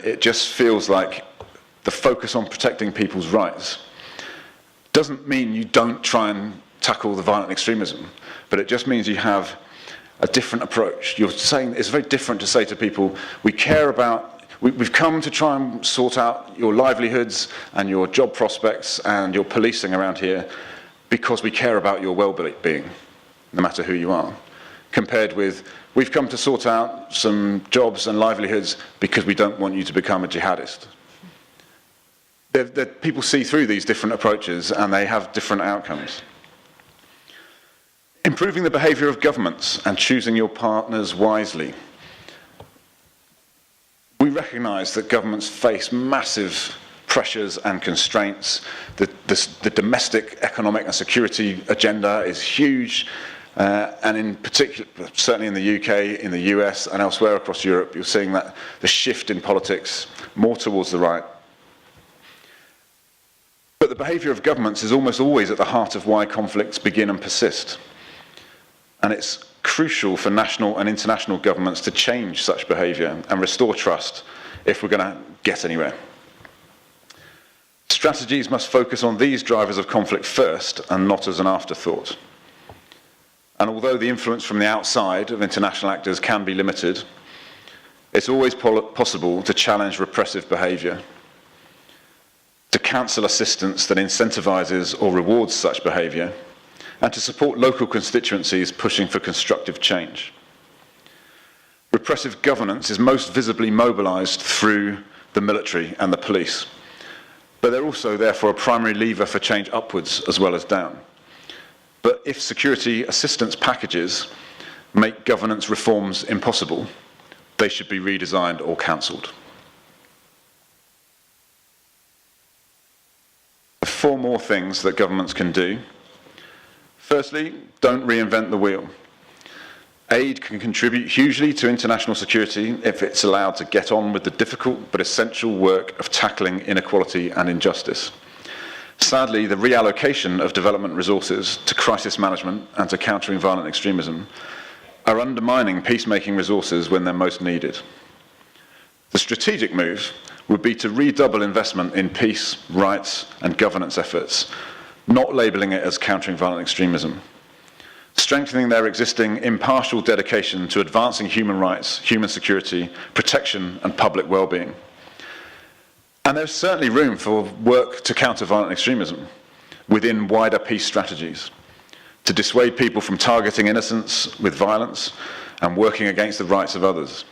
it just feels like the focus on protecting people's rights doesn't mean you don't try and tackle the violent extremism, but it just means you have a different approach. You're saying it's very different to say to people, we care about, we've come to try and sort out your livelihoods and your job prospects and your policing around here because we care about your well-being, no matter who you are, compared with, we've come to sort out some jobs and livelihoods because we don't want you to become a jihadist. People see through these different approaches and they have different outcomes. Improving the behaviour of governments and choosing your partners wisely. We recognise that governments face massive pressures and constraints. The domestic economic and security agenda is huge, and in particular, certainly in the UK, in the US and elsewhere across Europe, you're seeing that the shift in politics more towards the right. But the behaviour of governments is almost always at the heart of why conflicts begin and persist. And it's crucial for national and international governments to change such behaviour and restore trust if we're going to get anywhere. Strategies must focus on these drivers of conflict first and not as an afterthought. And although the influence from the outside of international actors can be limited, it's always possible to challenge repressive behaviour, to cancel assistance that incentivises or rewards such behaviour, and to support local constituencies pushing for constructive change. Repressive governance is most visibly mobilised through the military and the police, but they're also therefore a primary lever for change upwards as well as down. But if security assistance packages make governance reforms impossible, they should be redesigned or cancelled. 4 more things that governments can do. Firstly, don't reinvent the wheel. Aid can contribute hugely to international security if it's allowed to get on with the difficult but essential work of tackling inequality and injustice. Sadly, the reallocation of development resources to crisis management and to countering violent extremism are undermining peacemaking resources when they're most needed. The strategic move would be to redouble investment in peace, rights, and governance efforts, not labelling it as countering violent extremism. strengthening their existing impartial dedication to advancing human rights, human security, protection, and public well-being. And there's certainly room for work to counter violent extremism within wider peace strategies, to dissuade people from targeting innocents with violence and working against the rights of others.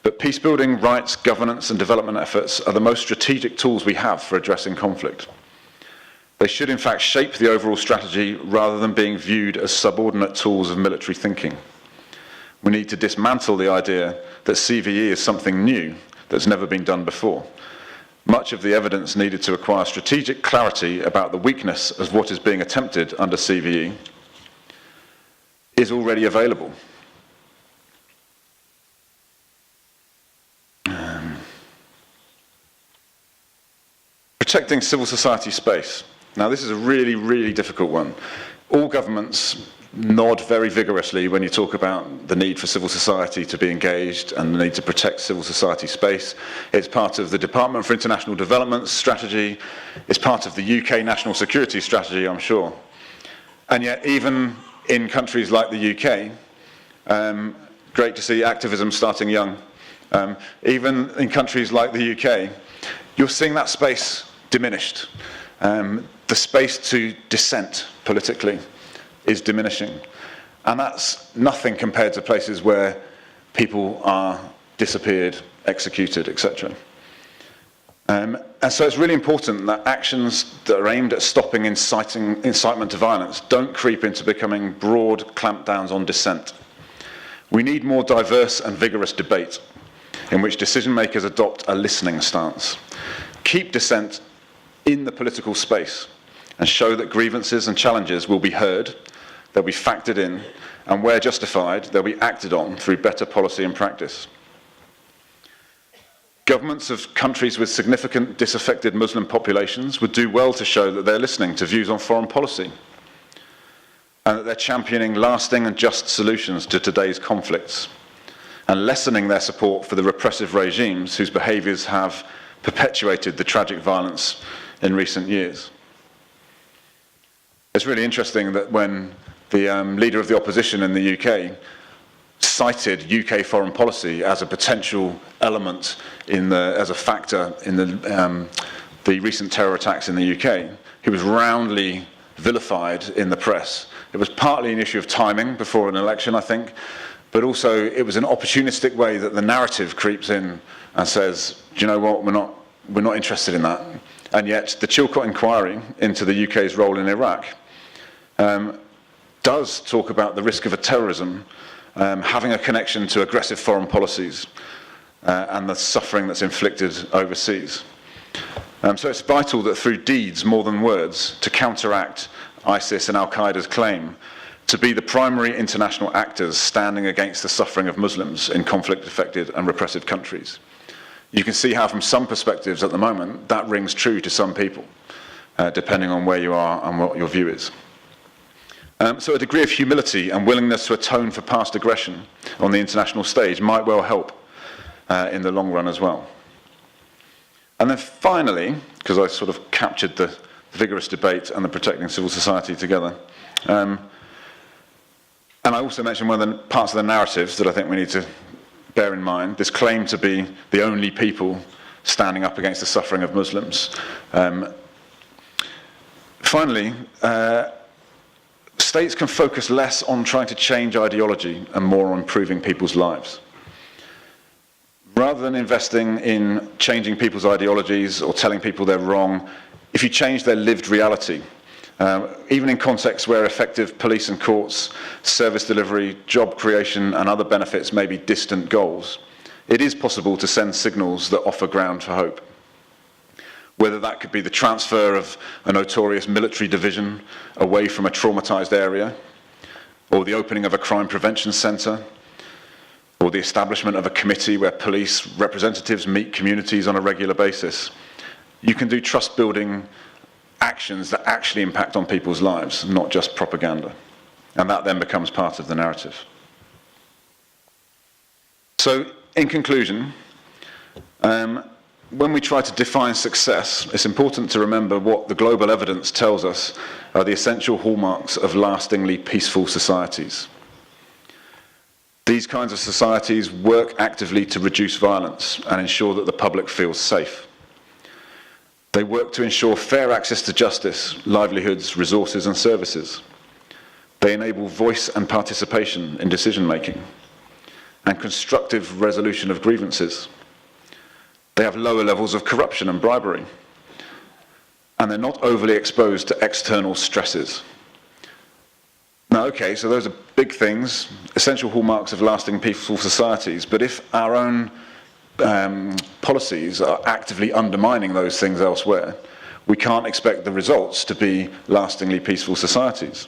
But peace-building, rights, governance, and development efforts are the most strategic tools we have for addressing conflict. They should in fact shape the overall strategy rather than being viewed as subordinate tools of military thinking. We need to dismantle the idea that CVE is something new that's never been done before. Much of the evidence needed to acquire strategic clarity about the weakness of what is being attempted under CVE is already available. Protecting civil society space. Now, this is a really, really difficult one. All governments nod very vigorously when you talk about the need for civil society to be engaged and the need to protect civil society space. It's part of the Department for International Development's strategy. It's part of the UK National Security Strategy, I'm sure. And yet, even in countries like the UK, great to see activism starting young, even in countries like the UK, you're seeing that space diminished. The space to dissent politically is diminishing. And that's nothing compared to places where people are disappeared, executed, etc. And so it's really important that actions that are aimed at stopping incitement to violence don't creep into becoming broad clampdowns on dissent. We need more diverse and vigorous debate in which decision makers adopt a listening stance. Keep dissent in the political space and show that grievances and challenges will be heard, they'll be factored in, and where justified, they'll be acted on through better policy and practice. Governments of countries with significant disaffected Muslim populations would do well to show that they're listening to views on foreign policy and that they're championing lasting and just solutions to today's conflicts and lessening their support for the repressive regimes whose behaviours have perpetuated the tragic violence in recent years. It's really interesting that when the leader of the opposition in the UK cited UK foreign policy as a potential element as a factor in the recent terror attacks in the UK, he was roundly vilified in the press. It was partly an issue of timing before an election, I think, but also it was an opportunistic way that the narrative creeps in and says, do you know what, we're not interested in that. And yet the Chilcot inquiry into the UK's role in Iraq does talk about the risk of a terrorism having a connection to aggressive foreign policies and the suffering that's inflicted overseas. So it's vital that through deeds more than words to counteract ISIS and Al-Qaeda's claim to be the primary international actors standing against the suffering of Muslims in conflict-affected and repressive countries. You can see how from some perspectives at the moment that rings true to some people, depending on where you are and what your view is. So a degree of humility and willingness to atone for past aggression on the international stage might well help in the long run as well. And then finally, because I sort of captured the vigorous debate and the protecting civil society together, and I also mentioned one of the parts of the narratives that I think we need to bear in mind, this claim to be the only people standing up against the suffering of Muslims. Finally, states can focus less on trying to change ideology and more on improving people's lives. Rather than investing in changing people's ideologies or telling people they're wrong, if you change their lived reality, even in contexts where effective police and courts, service delivery, job creation and other benefits may be distant goals, it is possible to send signals that offer ground for hope. Whether that could be the transfer of a notorious military division away from a traumatized area, or the opening of a crime prevention centre, or the establishment of a committee where police representatives meet communities on a regular basis. You can do trust-building actions that actually impact on people's lives, not just propaganda. And that then becomes part of the narrative. So, in conclusion, when we try to define success, it's important to remember what the global evidence tells us are the essential hallmarks of lastingly peaceful societies. These kinds of societies work actively to reduce violence and ensure that the public feels safe. They work to ensure fair access to justice, livelihoods, resources and services. They enable voice and participation in decision-making and constructive resolution of grievances. They have lower levels of corruption and bribery, and they're not overly exposed to external stresses. Now, okay, so those are big things, essential hallmarks of lasting peaceful societies, but if our own policies are actively undermining those things elsewhere, we can't expect the results to be lastingly peaceful societies.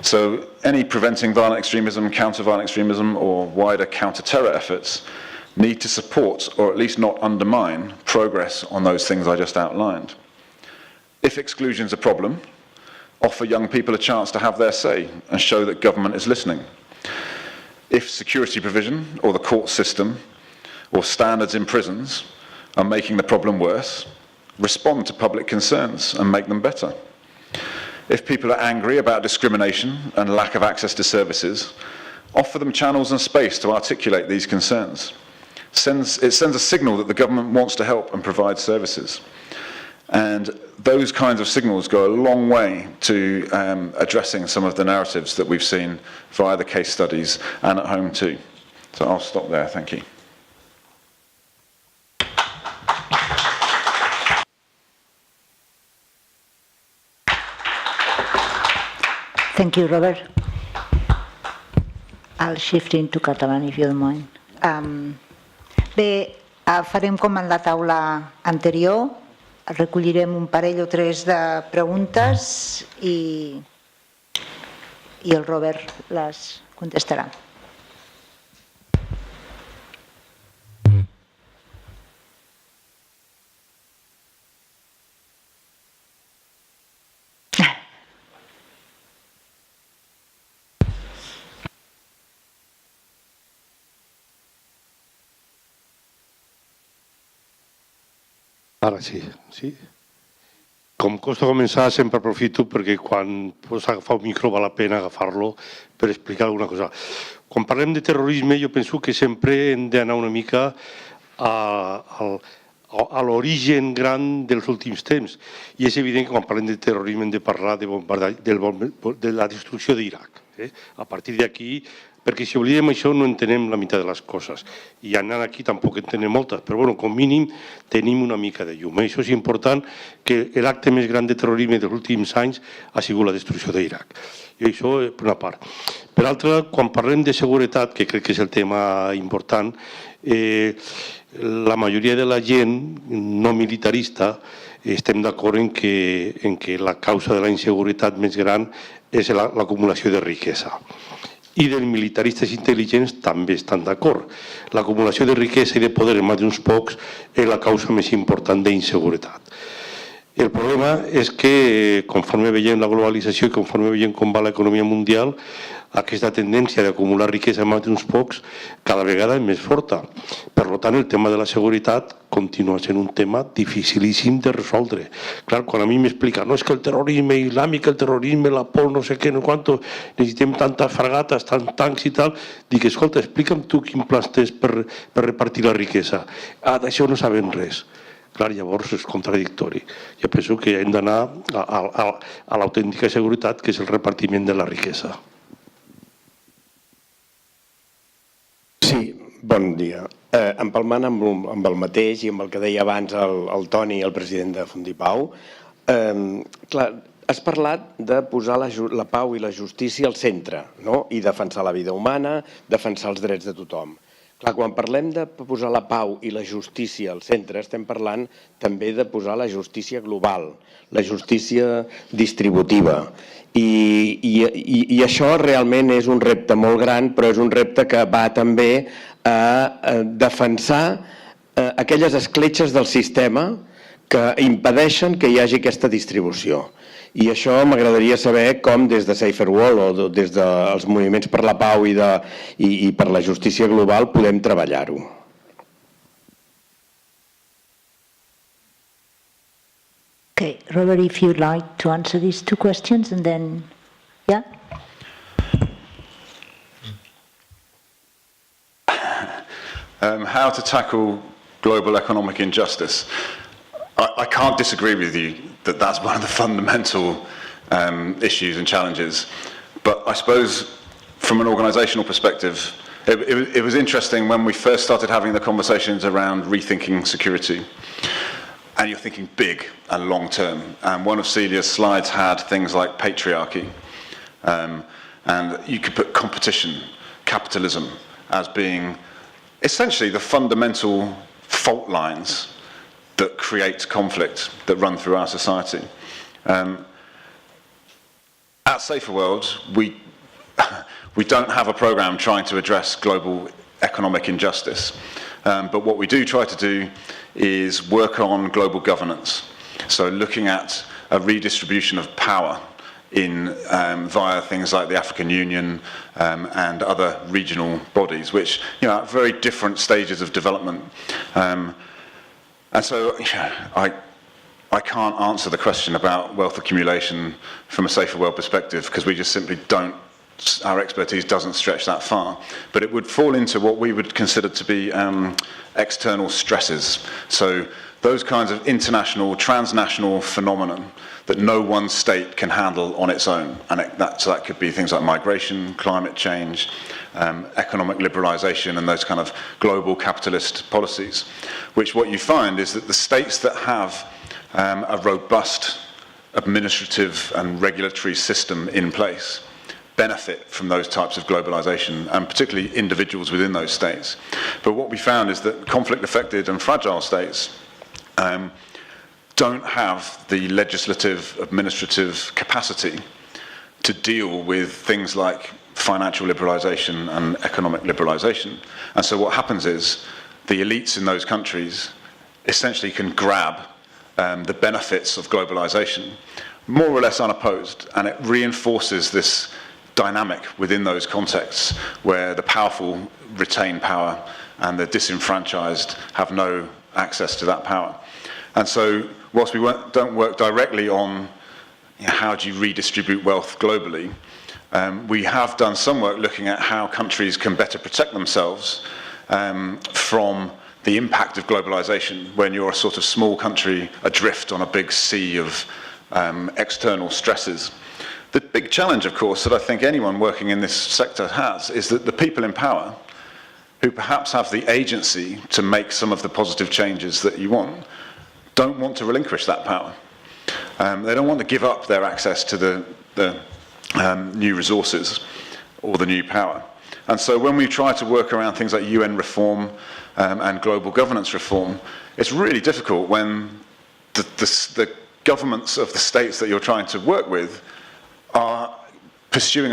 So any preventing violent extremism, counter-violent extremism, or wider counter-terror efforts need to support, or at least not undermine, progress on those things I just outlined. If exclusion is a problem, offer young people a chance to have their say and show that government is listening. If security provision, or the court system, or standards in prisons are making the problem worse, respond to public concerns and make them better. If people are angry about discrimination and lack of access to services, offer them channels and space to articulate these concerns. It sends a signal that the government wants to help and provide services. And those kinds of signals go a long way to addressing some of the narratives that we've seen via the case studies and at home too. So I'll stop there, thank you. Thank you, Robert. I'll shift into Catalan, if you don't mind. Bé, farem com en la taula anterior, recollirem un parell o tres de preguntes i el Robert les contestarà. Ara sí, sí. Com costa començar, sempre aprofito perquè quan pots agafar un micro val la pena agafar-lo per explicar alguna cosa. Quan parlem de terrorisme jo penso que sempre hem d'anar una mica a l'origen gran dels últims temps. I és evident que quan parlem de terrorisme hem de parlar de la destrucció d'Iraq. A partir d'aquí, perquè si oblidem això no entenem la meitat de les coses. I anant aquí tampoc entenem moltes, però bueno, com mínim tenim una mica de llum. Això és important, que l'acte més gran de terrorisme dels últims anys ha sigut la destrucció d'Iraq. I això per una part. Per altra, quan parlem de seguretat, que crec que és el tema important, la majoria de la gent no militarista estem d'acord en que la causa de la inseguretat més gran és l'acumulació de riquesa. I dels militaristes intel·ligents també estan d'acord. L'acumulació de riquesa i de poder en mans d'uns pocs és la causa més important d'inseguretat. El problema és que conforme veiem la globalització i conforme veiem com va l'economia mundial, aquesta tendència d'acumular riquesa en mans d'uns pocs cada vegada és més forta. Per tant, el tema de la seguretat continua sent un tema dificilíssim de resoldre. Clar, quan a mi m'explica, no és que el terrorisme islàmic, el terrorisme, la por, no sé què, no quanto, necessitem tantes fragates, tants tancs i tal, dic, escolta, explica'm tu quin pla tens per repartir la riquesa. D'això no sabem res. Clar, llavors és contradictori. Jo penso que hem d'anar a l'autèntica seguretat, que és el repartiment de la riquesa. Sí, bon dia. Empalmant amb el mateix i amb el que deia abans el Toni, el president de FundiPau, clar, has parlat de posar la pau i la justícia al centre, no? I defensar la vida humana, defensar els drets de tothom. Clar, quan parlem de posar la pau i la justícia al centre, estem parlant també de posar la justícia global, la justícia distributiva. I això realment és un repte molt gran, però és un repte que va també a defensar aquelles escletxes del sistema que impedeixen que hi hagi aquesta distribució. I això m'agradaria saber com des de SaferWorld o des dels moviments per la pau i per la justícia global podem treballar-ho. Okay, Robert, if you'd like to answer these two questions, and then, yeah? How to tackle global economic injustice. I can't disagree with you that that's one of the fundamental issues and challenges. But I suppose from an organisational perspective, it was interesting when we first started having the conversations around rethinking security. And you're thinking big and long term. And one of Celia's slides had things like patriarchy. And you could put competition, capitalism, as being essentially the fundamental fault lines that create conflict that run through our society. At SaferWorld, we don't have a program trying to address global economic injustice. But what we do try to do is work on global governance. So looking at a redistribution of power in via things like the African Union and other regional bodies, which are at very different stages of development. And so I can't answer the question about wealth accumulation from a SaferWorld perspective because we just simply don't. Our expertise doesn't stretch that far, but it would fall into what we would consider to be external stresses. So those kinds of international, transnational phenomenon that no one state can handle on its own. And so that could be things like migration, climate change, economic liberalization, and those kind of global capitalist policies, which what you find is that the states that have a robust administrative and regulatory system in place benefit from those types of globalization, and particularly individuals within those states. But what we found is that conflict-affected and fragile states don't have the legislative, administrative capacity to deal with things like financial liberalization and economic liberalization. And so what happens is the elites in those countries essentially can grab the benefits of globalization more or less unopposed, and it reinforces this dynamic within those contexts where the powerful retain power and the disenfranchised have no access to that power. And so whilst we don't work directly on how do you redistribute wealth globally, we have done some work looking at how countries can better protect themselves from the impact of globalization when you're a sort of small country adrift on a big sea of external stresses. The big challenge, of course, that I think anyone working in this sector has is that the people in power, who perhaps have the agency to make some of the positive changes that you want, don't want to relinquish that power. They don't want to give up their access to the new resources or the new power. And so when we try to work around things like UN reform and global governance reform, it's really difficult when the governments of the states that you're trying to work with are pursuing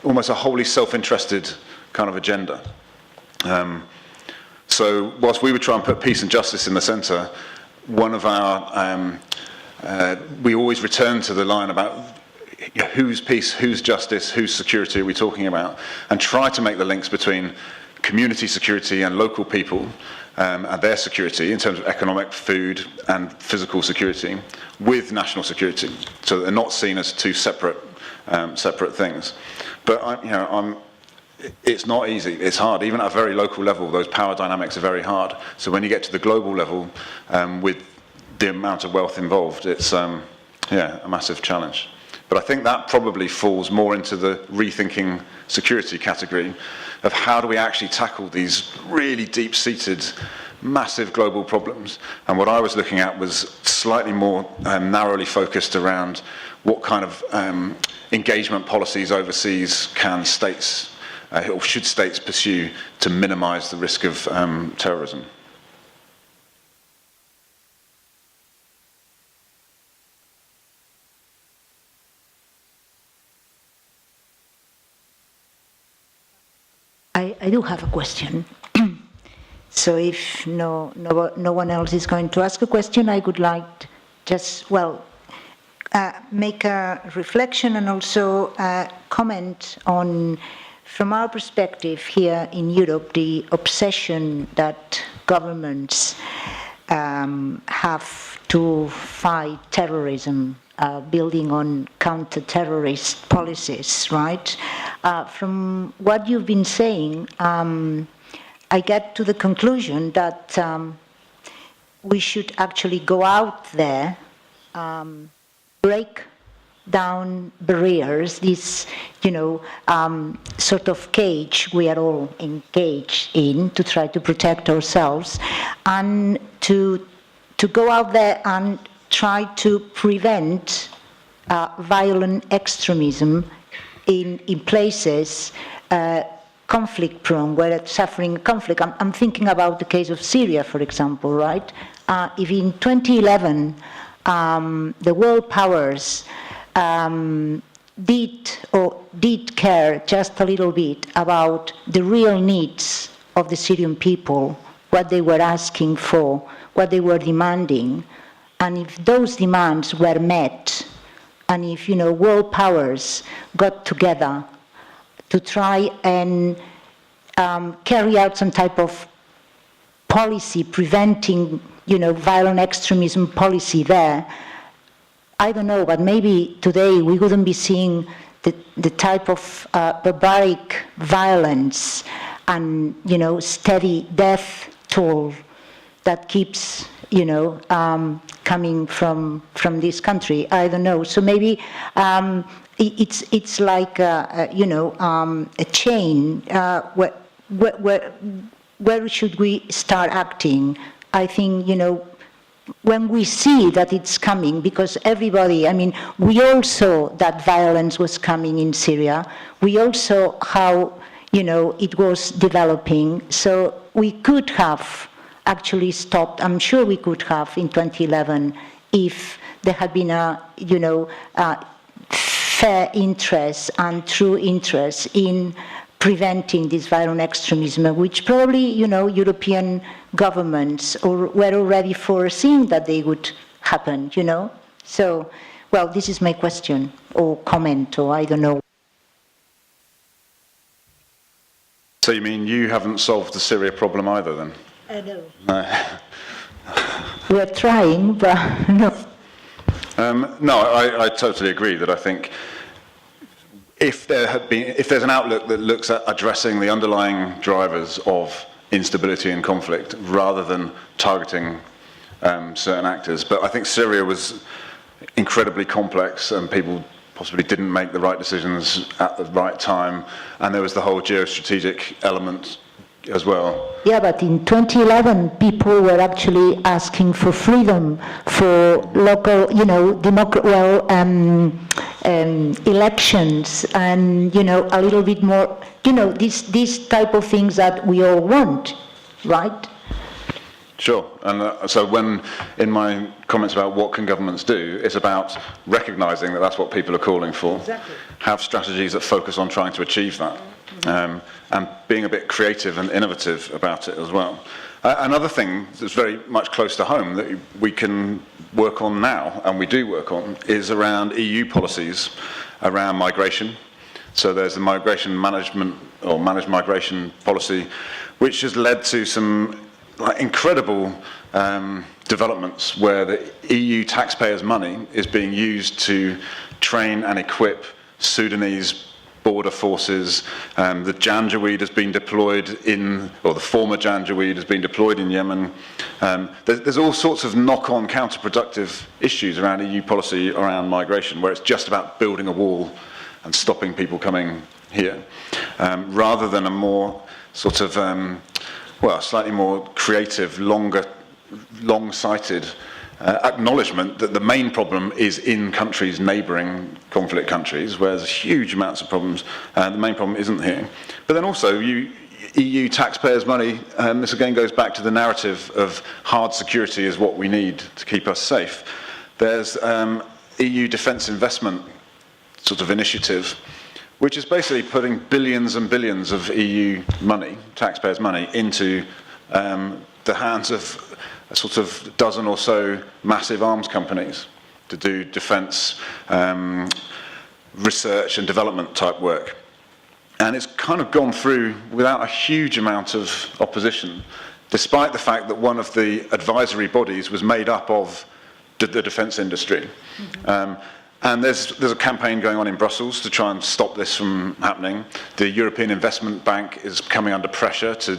almost a wholly self-interested kind of agenda. So whilst we would try and put peace and justice in the centre, one of our, we always return to the line about whose peace, whose justice, whose security are we talking about, and try to make the links between community security and local people and their security in terms of economic, food and physical security with national security, so that they're not seen as two separate things. But it's not easy, it's hard. Even at a very local level, those power dynamics are very hard. So when you get to the global level with the amount of wealth involved, it's a massive challenge. But I think that probably falls more into the rethinking security category of how do we actually tackle these really deep-seated, massive global problems. And what I was looking at was slightly more narrowly focused around what kind of engagement policies overseas can states, or should states pursue to minimize the risk of terrorism. I do have a question. So if no one else is going to ask a question, I would like to just, make a reflection and also comment on, from our perspective here in Europe, the obsession that governments have to fight terrorism, building on counter-terrorist policies, right? From what you've been saying, I get to the conclusion that we should actually go out there, break down barriers, this, sort of cage we are all engaged in to try to protect ourselves, and to go out there and try to prevent violent extremism in places conflict-prone, where it's suffering conflict. I'm thinking about the case of Syria, for example, right? If in 2011 the world powers did care just a little bit about the real needs of the Syrian people, what they were asking for, what they were demanding, and if those demands were met, and if world powers got together to try and carry out some type of policy preventing violent extremism policy there, I don't know, but maybe today we wouldn't be seeing the type of barbaric violence and steady death toll that keeps coming from this country. I don't know. So maybe it's like a chain. Where should we start acting? I think when we see that it's coming, because everybody, we all saw that violence was coming in Syria. We all saw how, it was developing. So we could have actually stopped, I'm sure we could have in 2011, if there had been a, fair interest and true interest in preventing this violent extremism, which probably, European governments were already foreseeing that they would happen, So, well, this is my question, or comment, or I don't know. So you mean you haven't solved the Syria problem either, then? No. No. We're trying, but no. No, I totally agree that I think if there's an outlook that looks at addressing the underlying drivers of instability and conflict rather than targeting certain actors, but I think Syria was incredibly complex and people possibly didn't make the right decisions at the right time, and there was the whole geostrategic element as well. Yeah, but in 2011, people were actually asking for freedom, for local, elections, and a little bit more, these type of things that we all want, right? Sure, and so when, in my comments about what can governments do, it's about recognising that that's what people are calling for. Exactly. Have strategies that focus on trying to achieve that, and being a bit creative and innovative about it as well. Another thing that's very much close to home that we can work on now, and we do work on, is around EU policies around migration. So there's the migration management, or managed migration policy, which has led to some incredible developments where the EU taxpayers' money is being used to train and equip Sudanese border forces. The Janjaweed has been deployed or the former Janjaweed has been deployed in Yemen. There's all sorts of knock-on counterproductive issues around EU policy around migration, where it's just about building a wall and stopping people coming here, rather than a more sort of slightly more creative, long-sighted acknowledgement that the main problem is in countries, neighbouring conflict countries, where there's huge amounts of problems, and the main problem isn't here. But then also, EU taxpayers' money, this again goes back to the narrative of hard security is what we need to keep us safe. There's EU defence investment sort of initiative, which is basically putting billions and billions of EU money, taxpayers' money, into the hands of a sort of dozen or so massive arms companies to do defence research and development type work. And it's kind of gone through without a huge amount of opposition, despite the fact that one of the advisory bodies was made up of the defence industry. And there's a campaign going on in Brussels to try and stop this from happening. The European Investment Bank is coming under pressure to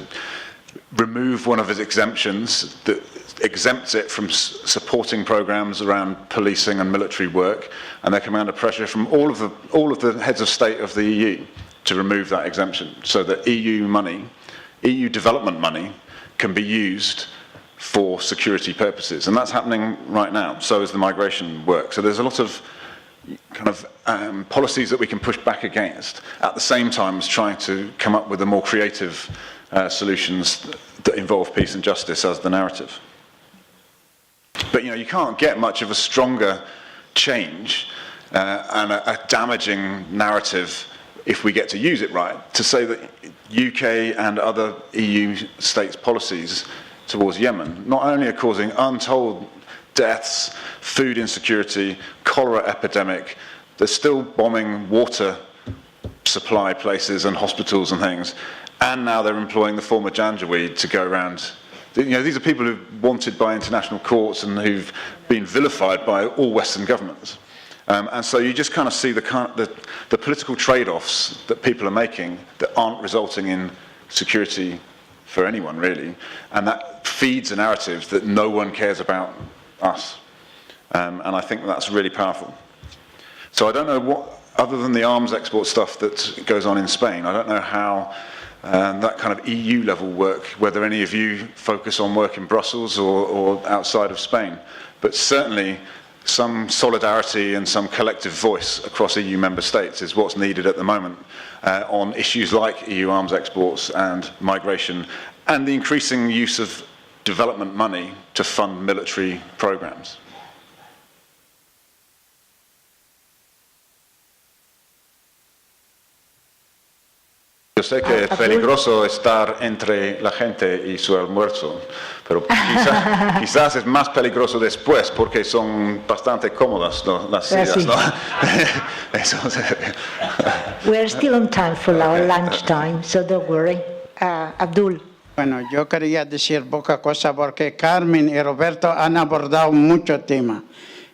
remove one of its exemptions that exempts it from supporting programs around policing and military work, and they're coming under pressure from all of the heads of state of the EU to remove that exemption, so that EU money, EU development money, can be used for security purposes, and that's happening right now. So is the migration work. So there's a lot of kind of policies that we can push back against, at the same time as trying to come up with the more creative solutions that involve peace and justice as the narrative. But you can't get much of a stronger change and a damaging narrative if we get to use it right, to say that UK and other EU states' policies towards Yemen not only are causing untold deaths, food insecurity, cholera epidemic, they're still bombing water supply places and hospitals and things, and now they're employing the former Janjaweed to go around. These are people who are wanted by international courts and who've been vilified by all Western governments. And so you just kind of see the political trade-offs that people are making that aren't resulting in security for anyone, really. And that feeds a narrative that no one cares about us. And I think that's really powerful. So I don't know what, other than the arms export stuff that goes on in Spain, I don't know how that kind of EU level work, whether any of you focus on work in Brussels or outside of Spain, but certainly some solidarity and some collective voice across EU member states is what's needed at the moment on issues like EU arms exports and migration, and the increasing use of development money to fund military programs. Yo sé que es peligroso estar entre la gente y su almuerzo, pero quizás es más peligroso después porque son bastante cómodas, ¿no? Las sillas, ¿no? We're still on time for our lunch time, so don't worry. Abdul. Bueno, yo quería decir poca cosa porque Carmen y Roberto han abordado mucho tema,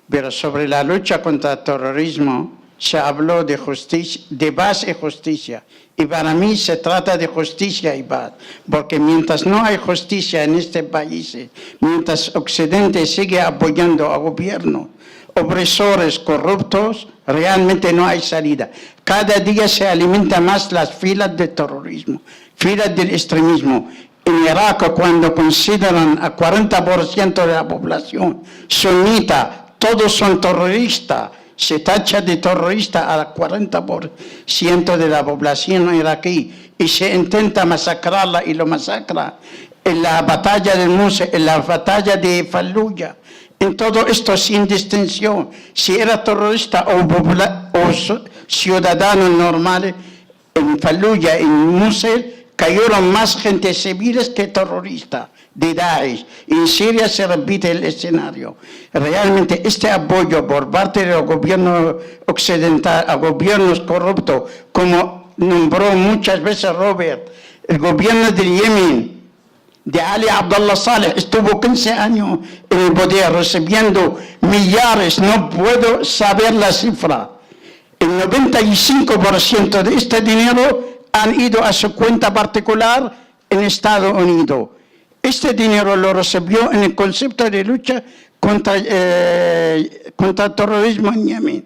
pero sobre la lucha contra el terrorismo se habló de justicia, de paz y justicia. Y para mí se trata de justicia y paz, porque mientras no hay justicia en este país, mientras Occidente sigue apoyando a gobiernos opresores corruptos, realmente no hay salida. Cada día se alimentan más las filas del terrorismo, filas del extremismo. En Irak, cuando consideran a 40% de la población sunita, todos son terroristas, se tacha de terrorista al 40% de la población iraquí y se intenta masacrarla y lo masacra en la batalla de Mosul, en la batalla de Fallujah. En todo esto sin distinción, si era terrorista o ciudadano normal, en Fallujah, en Mosul, cayeron más gente civiles que terroristas de Daesh. En Siria se repite el escenario. Realmente este apoyo por parte del gobierno occidental a gobiernos corruptos, como nombró muchas veces Robert, el gobierno de Yemen, de Ali Abdullah Saleh, estuvo 15 años en el poder recibiendo millares, no puedo saber la cifra. El 95% de este dinero han ido a su cuenta particular en Estados Unidos. Este dinero lo recibió en el concepto de lucha contra el terrorismo en Yemen.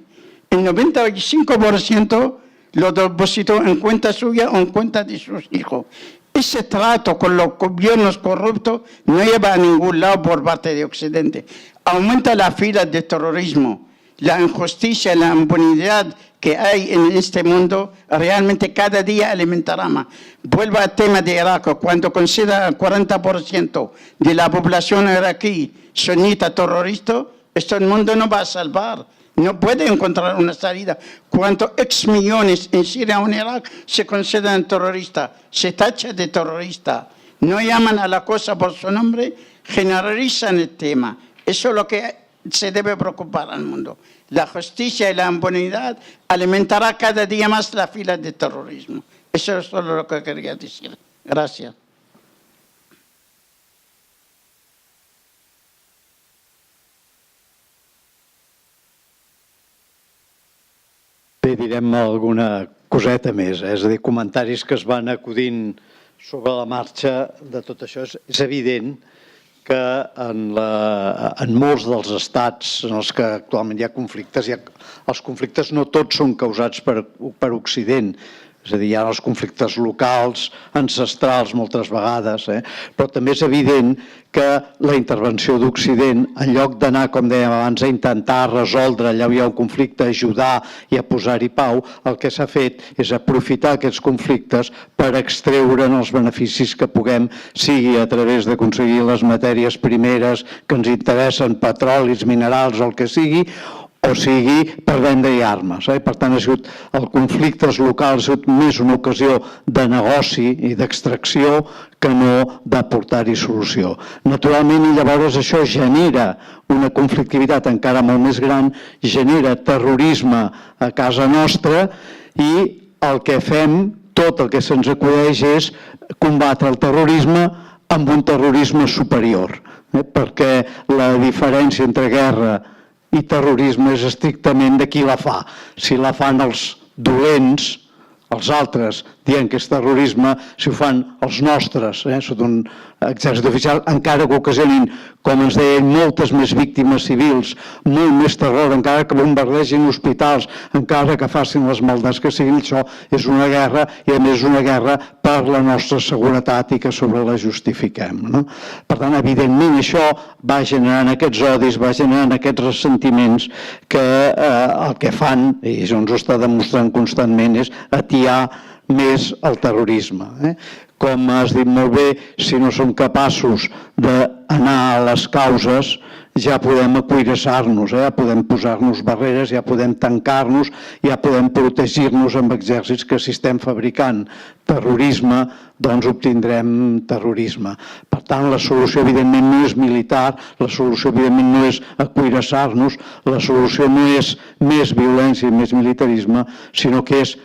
El 95% lo depositó en cuenta suya o en cuenta de sus hijos. Ese trato con los gobiernos corruptos no lleva a ningún lado por parte de Occidente. Aumenta las filas de terrorismo, la injusticia, la impunidad que hay en este mundo realmente cada día alimentará más. Vuelvo al tema de Irak, cuando considera el 40% de la población iraquí sunita terrorista, esto el mundo no va a salvar, no puede encontrar una salida. Cuando millones en Siria o en Irak se consideran terroristas, se tacha de terrorista, no llaman a la cosa por su nombre, generalizan el tema. Eso es lo que se debe preocupar al mundo. La justicia y la impunidad alimentará cada día más la fila de terrorismo. Eso es solo lo que quería decir. Gracias. Bé, direm alguna coseta més, és a dir, comentaris que es van acudint sobre la marxa de tot això. És evident que en molts dels estats en els que actualment hi ha conflictes, els conflictes no tots són causats per Occident, és a dir, hi ha els conflictes locals, ancestrals moltes vegades, però també és evident que la intervenció d'Occident, en lloc d'anar, com dèiem abans, a intentar resoldre allà on hi ha un conflicte, ajudar i a posar-hi pau, el que s'ha fet és aprofitar aquests conflictes per extreure'n els beneficis que puguem, sigui a través d'aconseguir les matèries primeres que ens interessen, petrolis, minerals o el que sigui, o sigui per vendre-hi armes. Per tant, el conflicte local ha sigut més una ocasió de negoci i d'extracció que no d'aportar-hi solució. Naturalment, i llavors això genera una conflictivitat encara molt més gran, genera terrorisme a casa nostra i el que fem, tot el que se'ns acudeix és combatre el terrorisme amb un terrorisme superior, perquè la diferència entre guerra i terrorisme és estrictament de qui la fa. Si la fan els dolents, els altres, dient que és terrorisme, si ho fan els nostres, sota un exèrcit oficial, encara que ocasionin, com ens deien, moltes més víctimes civils, molt més terror, encara que bombardegin hospitals, encara que facin les maldats que siguin, això és una guerra i a més és una guerra per la nostra seguretat i que sobre la justifiquem. Per tant, evidentment, això va generant aquests odis, va generant aquests ressentiments que el que fan, i això ens ho està demostrant constantment, és atiar més el terrorisme. Com has dit molt bé, si no som capaços d'anar a les causes, ja podem acuirassar-nos, ja podem posar-nos barreres, ja podem tancar-nos, ja podem protegir-nos amb exèrcits que si estem fabricant terrorisme, doncs obtindrem terrorisme. Per tant, la solució evidentment no és militar, la solució evidentment no és acuirassar-nos, la solució no és més violència i més militarisme, sinó que és,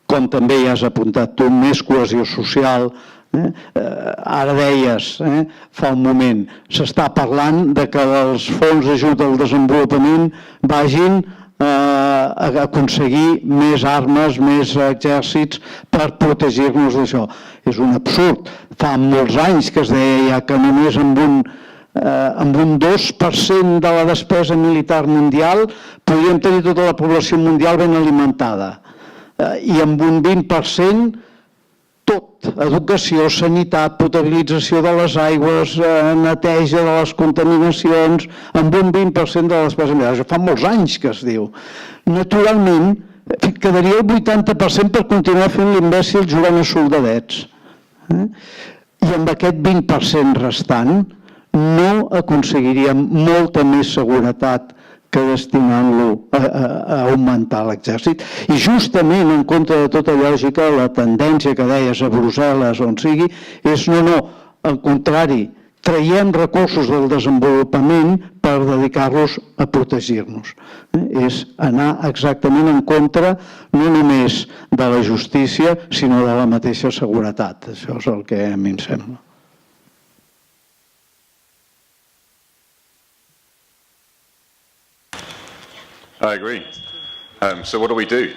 com també ja has apuntat tu, més cohesió social. Ara deies, fa un moment, s'està parlant de que els fons d'ajut al desenvolupament vagin a aconseguir més armes, més exèrcits per protegir-nos d'això. És un absurd. Fa molts anys que es deia ja que només amb un 2% de la despesa militar mundial podríem tenir tota la població mundial ben alimentada. I amb un 20% tot, educació, sanitat, potabilització de les aigües, neteja de les contaminacions, amb un 20% de la despesa militar. Fa molts anys que es diu. Naturalment, quedaria el 80% per continuar fent l'imbècil jugant a soldadets. I amb aquest 20% restant no aconseguiríem molta més seguretat que destinant-lo a augmentar l'exèrcit. I justament en contra de tota lògica, la tendència que deies a Brussel·les on sigui, és no, al contrari, traiem recursos del desenvolupament per dedicar-los a protegir-nos. És anar exactament en contra no només de la justícia, sinó de la mateixa seguretat. Això és el que a mi em sembla. I agree. So what do we do?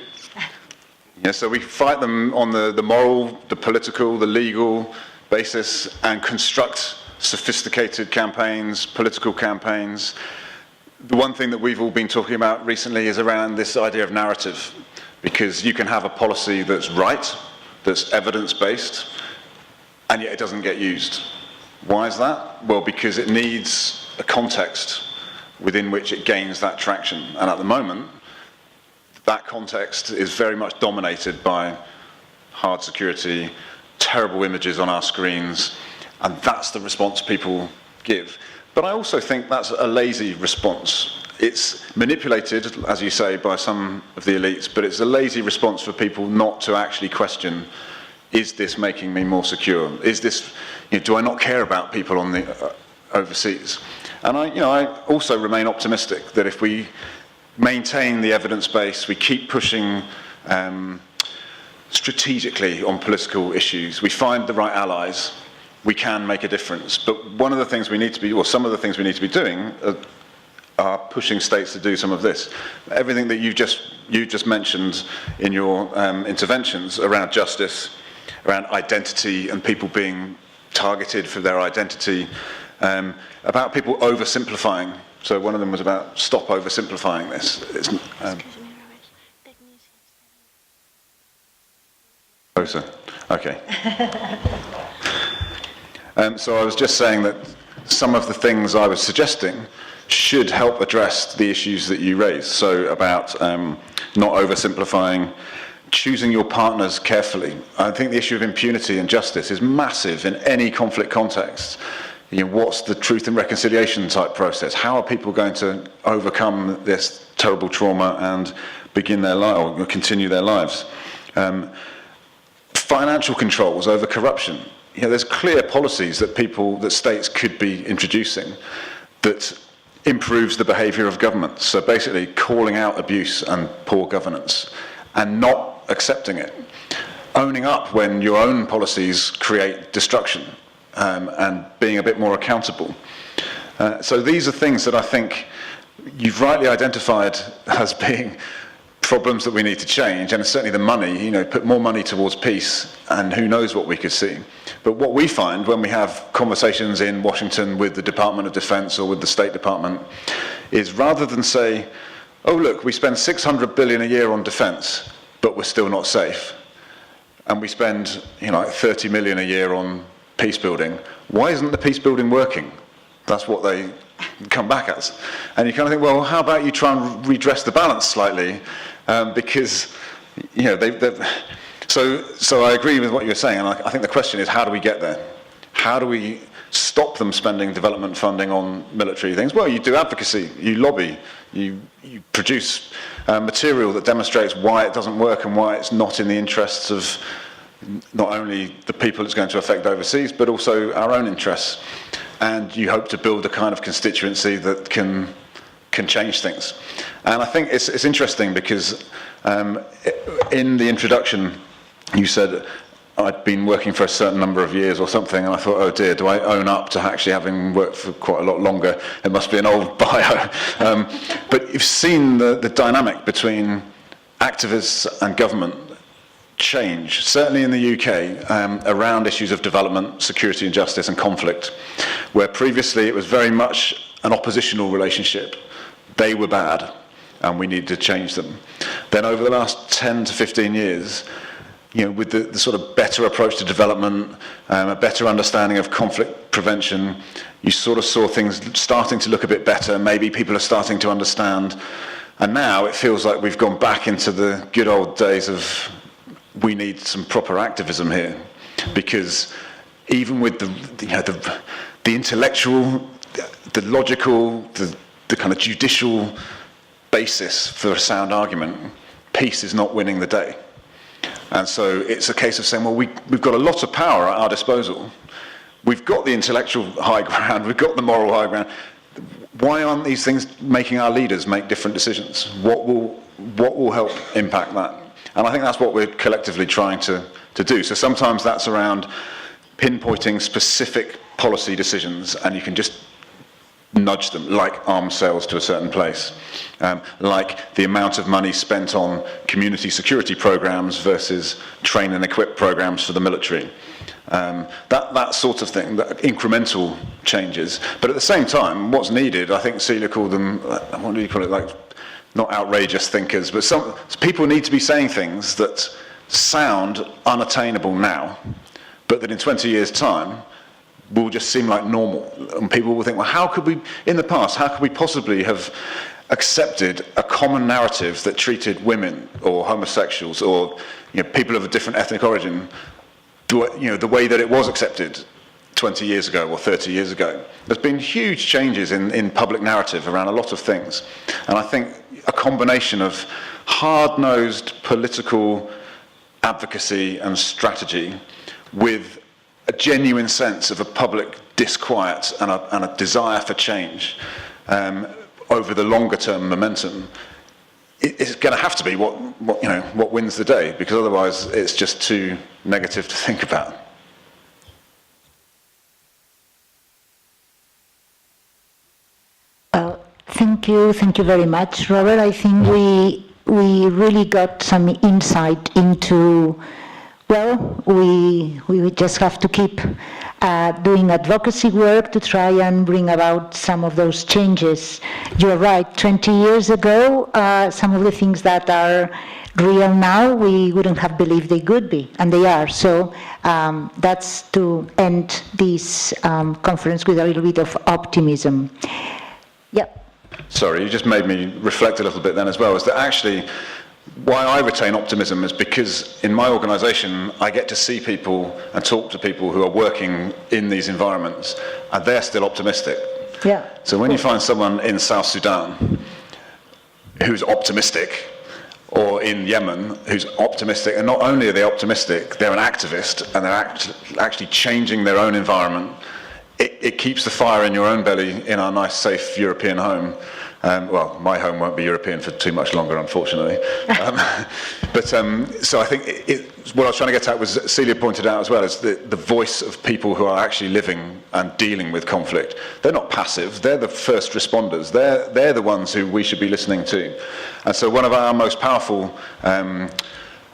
So we fight them on the moral, the political, the legal basis and construct sophisticated campaigns, political campaigns. The one thing that we've all been talking about recently is around this idea of narrative, because you can have a policy that's right, that's evidence-based, and yet it doesn't get used. Why is that? Well, because it needs a context within which it gains that traction. And at the moment, that context is very much dominated by hard security, terrible images on our screens, and that's the response people give. But I also think that's a lazy response. It's manipulated, as you say, by some of the elites, but it's a lazy response for people not to actually question, is this making me more secure? Is this, do I not care about people on the overseas? And I also remain optimistic that if we maintain the evidence base, we keep pushing strategically on political issues, we find the right allies, we can make a difference. But one of the things we need to be, or some of the things we need to be doing are pushing states to do some of this. Everything that you just mentioned in your interventions around justice, around identity and people being targeted for their identity, about people oversimplifying. So one of them was about stop oversimplifying this. Closer. Okay. So I was just saying that some of the things I was suggesting should help address the issues that you raised. So about not oversimplifying, choosing your partners carefully. I think the issue of impunity and justice is massive in any conflict context. You know, what's the truth and reconciliation type process? How are people going to overcome this terrible trauma and begin their life or continue their lives? Financial controls over corruption. You know, there's clear policies that states could be introducing that improves the behaviour of government. So basically calling out abuse and poor governance and not accepting it. Owning up when your own policies create destruction and being a bit more accountable. So these are things that I think you've rightly identified as being problems that we need to change, and certainly the money, you know, put more money towards peace, and who knows what we could see. But what we find when we have conversations in Washington with the Department of Defense or with the State Department is rather than say, oh look, we spend $600 billion a year on defense, but we're still not safe, and we spend, you know, like $30 million a year on peace building, why isn't the peace building working? That's what they come back as. And you kind of think, well, how about you try and redress the balance slightly? Because, you know, so I agree with what you're saying, and I think the question is, how do we get there? How do we stop them spending development funding on military things? Well, you do advocacy, you lobby, you produce material that demonstrates why it doesn't work and why it's not in the interests of not only the people it's going to affect overseas, but also our own interests. And you hope to build a kind of constituency that can change things. And I think it's interesting because in the introduction, you said I'd been working for a certain number of years or something, and I thought, oh dear, do I own up to actually having worked for quite a lot longer? It must be an old bio. But you've seen the dynamic between activists and government change, certainly in the UK, around issues of development, security and justice and conflict, where previously it was very much an oppositional relationship. They were bad and we needed to change them. Then over the last 10 to 15 years, you know, with the sort of better approach to development, a better understanding of conflict prevention, you sort of saw things starting to look a bit better. Maybe people are starting to understand. And now it feels like we've gone back into the good old days of we need some proper activism here, because even with the intellectual, the logical, the kind of judicial basis for a sound argument, peace is not winning the day. And so it's a case of saying, well, we've got a lot of power at our disposal. We've got the intellectual high ground, we've got the moral high ground. Why aren't these things making our leaders make different decisions? What will help impact that? And I think that's what we're collectively trying to do. So sometimes that's around pinpointing specific policy decisions, and you can just nudge them, like arms sales to a certain place, like the amount of money spent on community security programs versus train and equip programs for the military. That sort of thing, that incremental changes. But at the same time, what's needed, I think Celia called them, what do you call it, like, not outrageous thinkers, but some people need to be saying things that sound unattainable now, but that in 20 years' time will just seem like normal. And people will think, well, how could we, in the past, how could we possibly have accepted a common narrative that treated women or homosexuals or, you know, people of a different ethnic origin, you know, the way that it was accepted 20 years ago or 30 years ago? There's been huge changes in public narrative around a lot of things. And I think a combination of hard-nosed political advocacy and strategy with a genuine sense of a public disquiet and a desire for change over the longer-term momentum, it's going to have to be what wins the day, because otherwise it's just too negative to think about. Well, Thank you very much, Robert. I think we really got some insight into, well, we just have to keep doing advocacy work to try and bring about some of those changes. You're right, 20 years ago, some of the things that are real now, we wouldn't have believed they could be, and they are. So that's to end this conference with a little bit of optimism. Yeah. Sorry, you just made me reflect a little bit then as well, is that actually why I retain optimism is because in my organisation I get to see people and talk to people who are working in these environments and they're still optimistic. Yeah. So when you find someone in South Sudan who's optimistic, or in Yemen who's optimistic, and not only are they optimistic, they're an activist and they're actually changing their own environment, it keeps the fire in your own belly in our nice, safe European home. Well, my home won't be European for too much longer, unfortunately. So I think what I was trying to get at was, Celia pointed out as well, is the voice of people who are actually living and dealing with conflict. They're not passive, they're the first responders. They're the ones who we should be listening to. And so one of our most powerful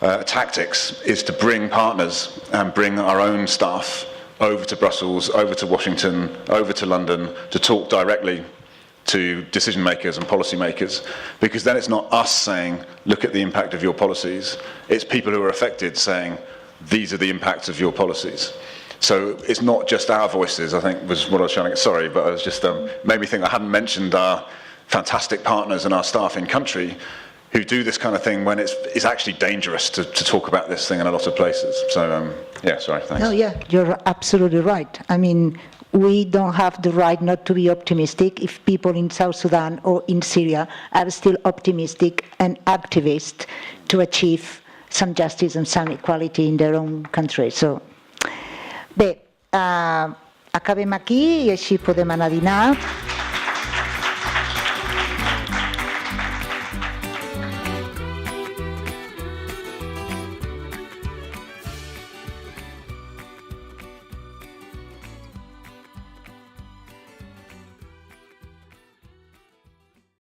tactics is to bring partners and bring our own staff over to Brussels, over to Washington, over to London to talk directly to decision makers and policy makers, because then it's not us saying, look at the impact of your policies, it's people who are affected saying, these are the impacts of your policies. So it's not just our voices, I think was what I was trying to get, sorry, but I was just, made me think I hadn't mentioned our fantastic partners and our staff in country who do this kind of thing when it's actually dangerous to talk about this thing in a lot of places. So, yeah, sorry, thanks. No, yeah, you're absolutely right. I mean, we don't have the right not to be optimistic if people in South Sudan or in Syria are still optimistic and activist to achieve some justice and some equality in their own country. So, bé, acabem aquí i així podem anar a dinar.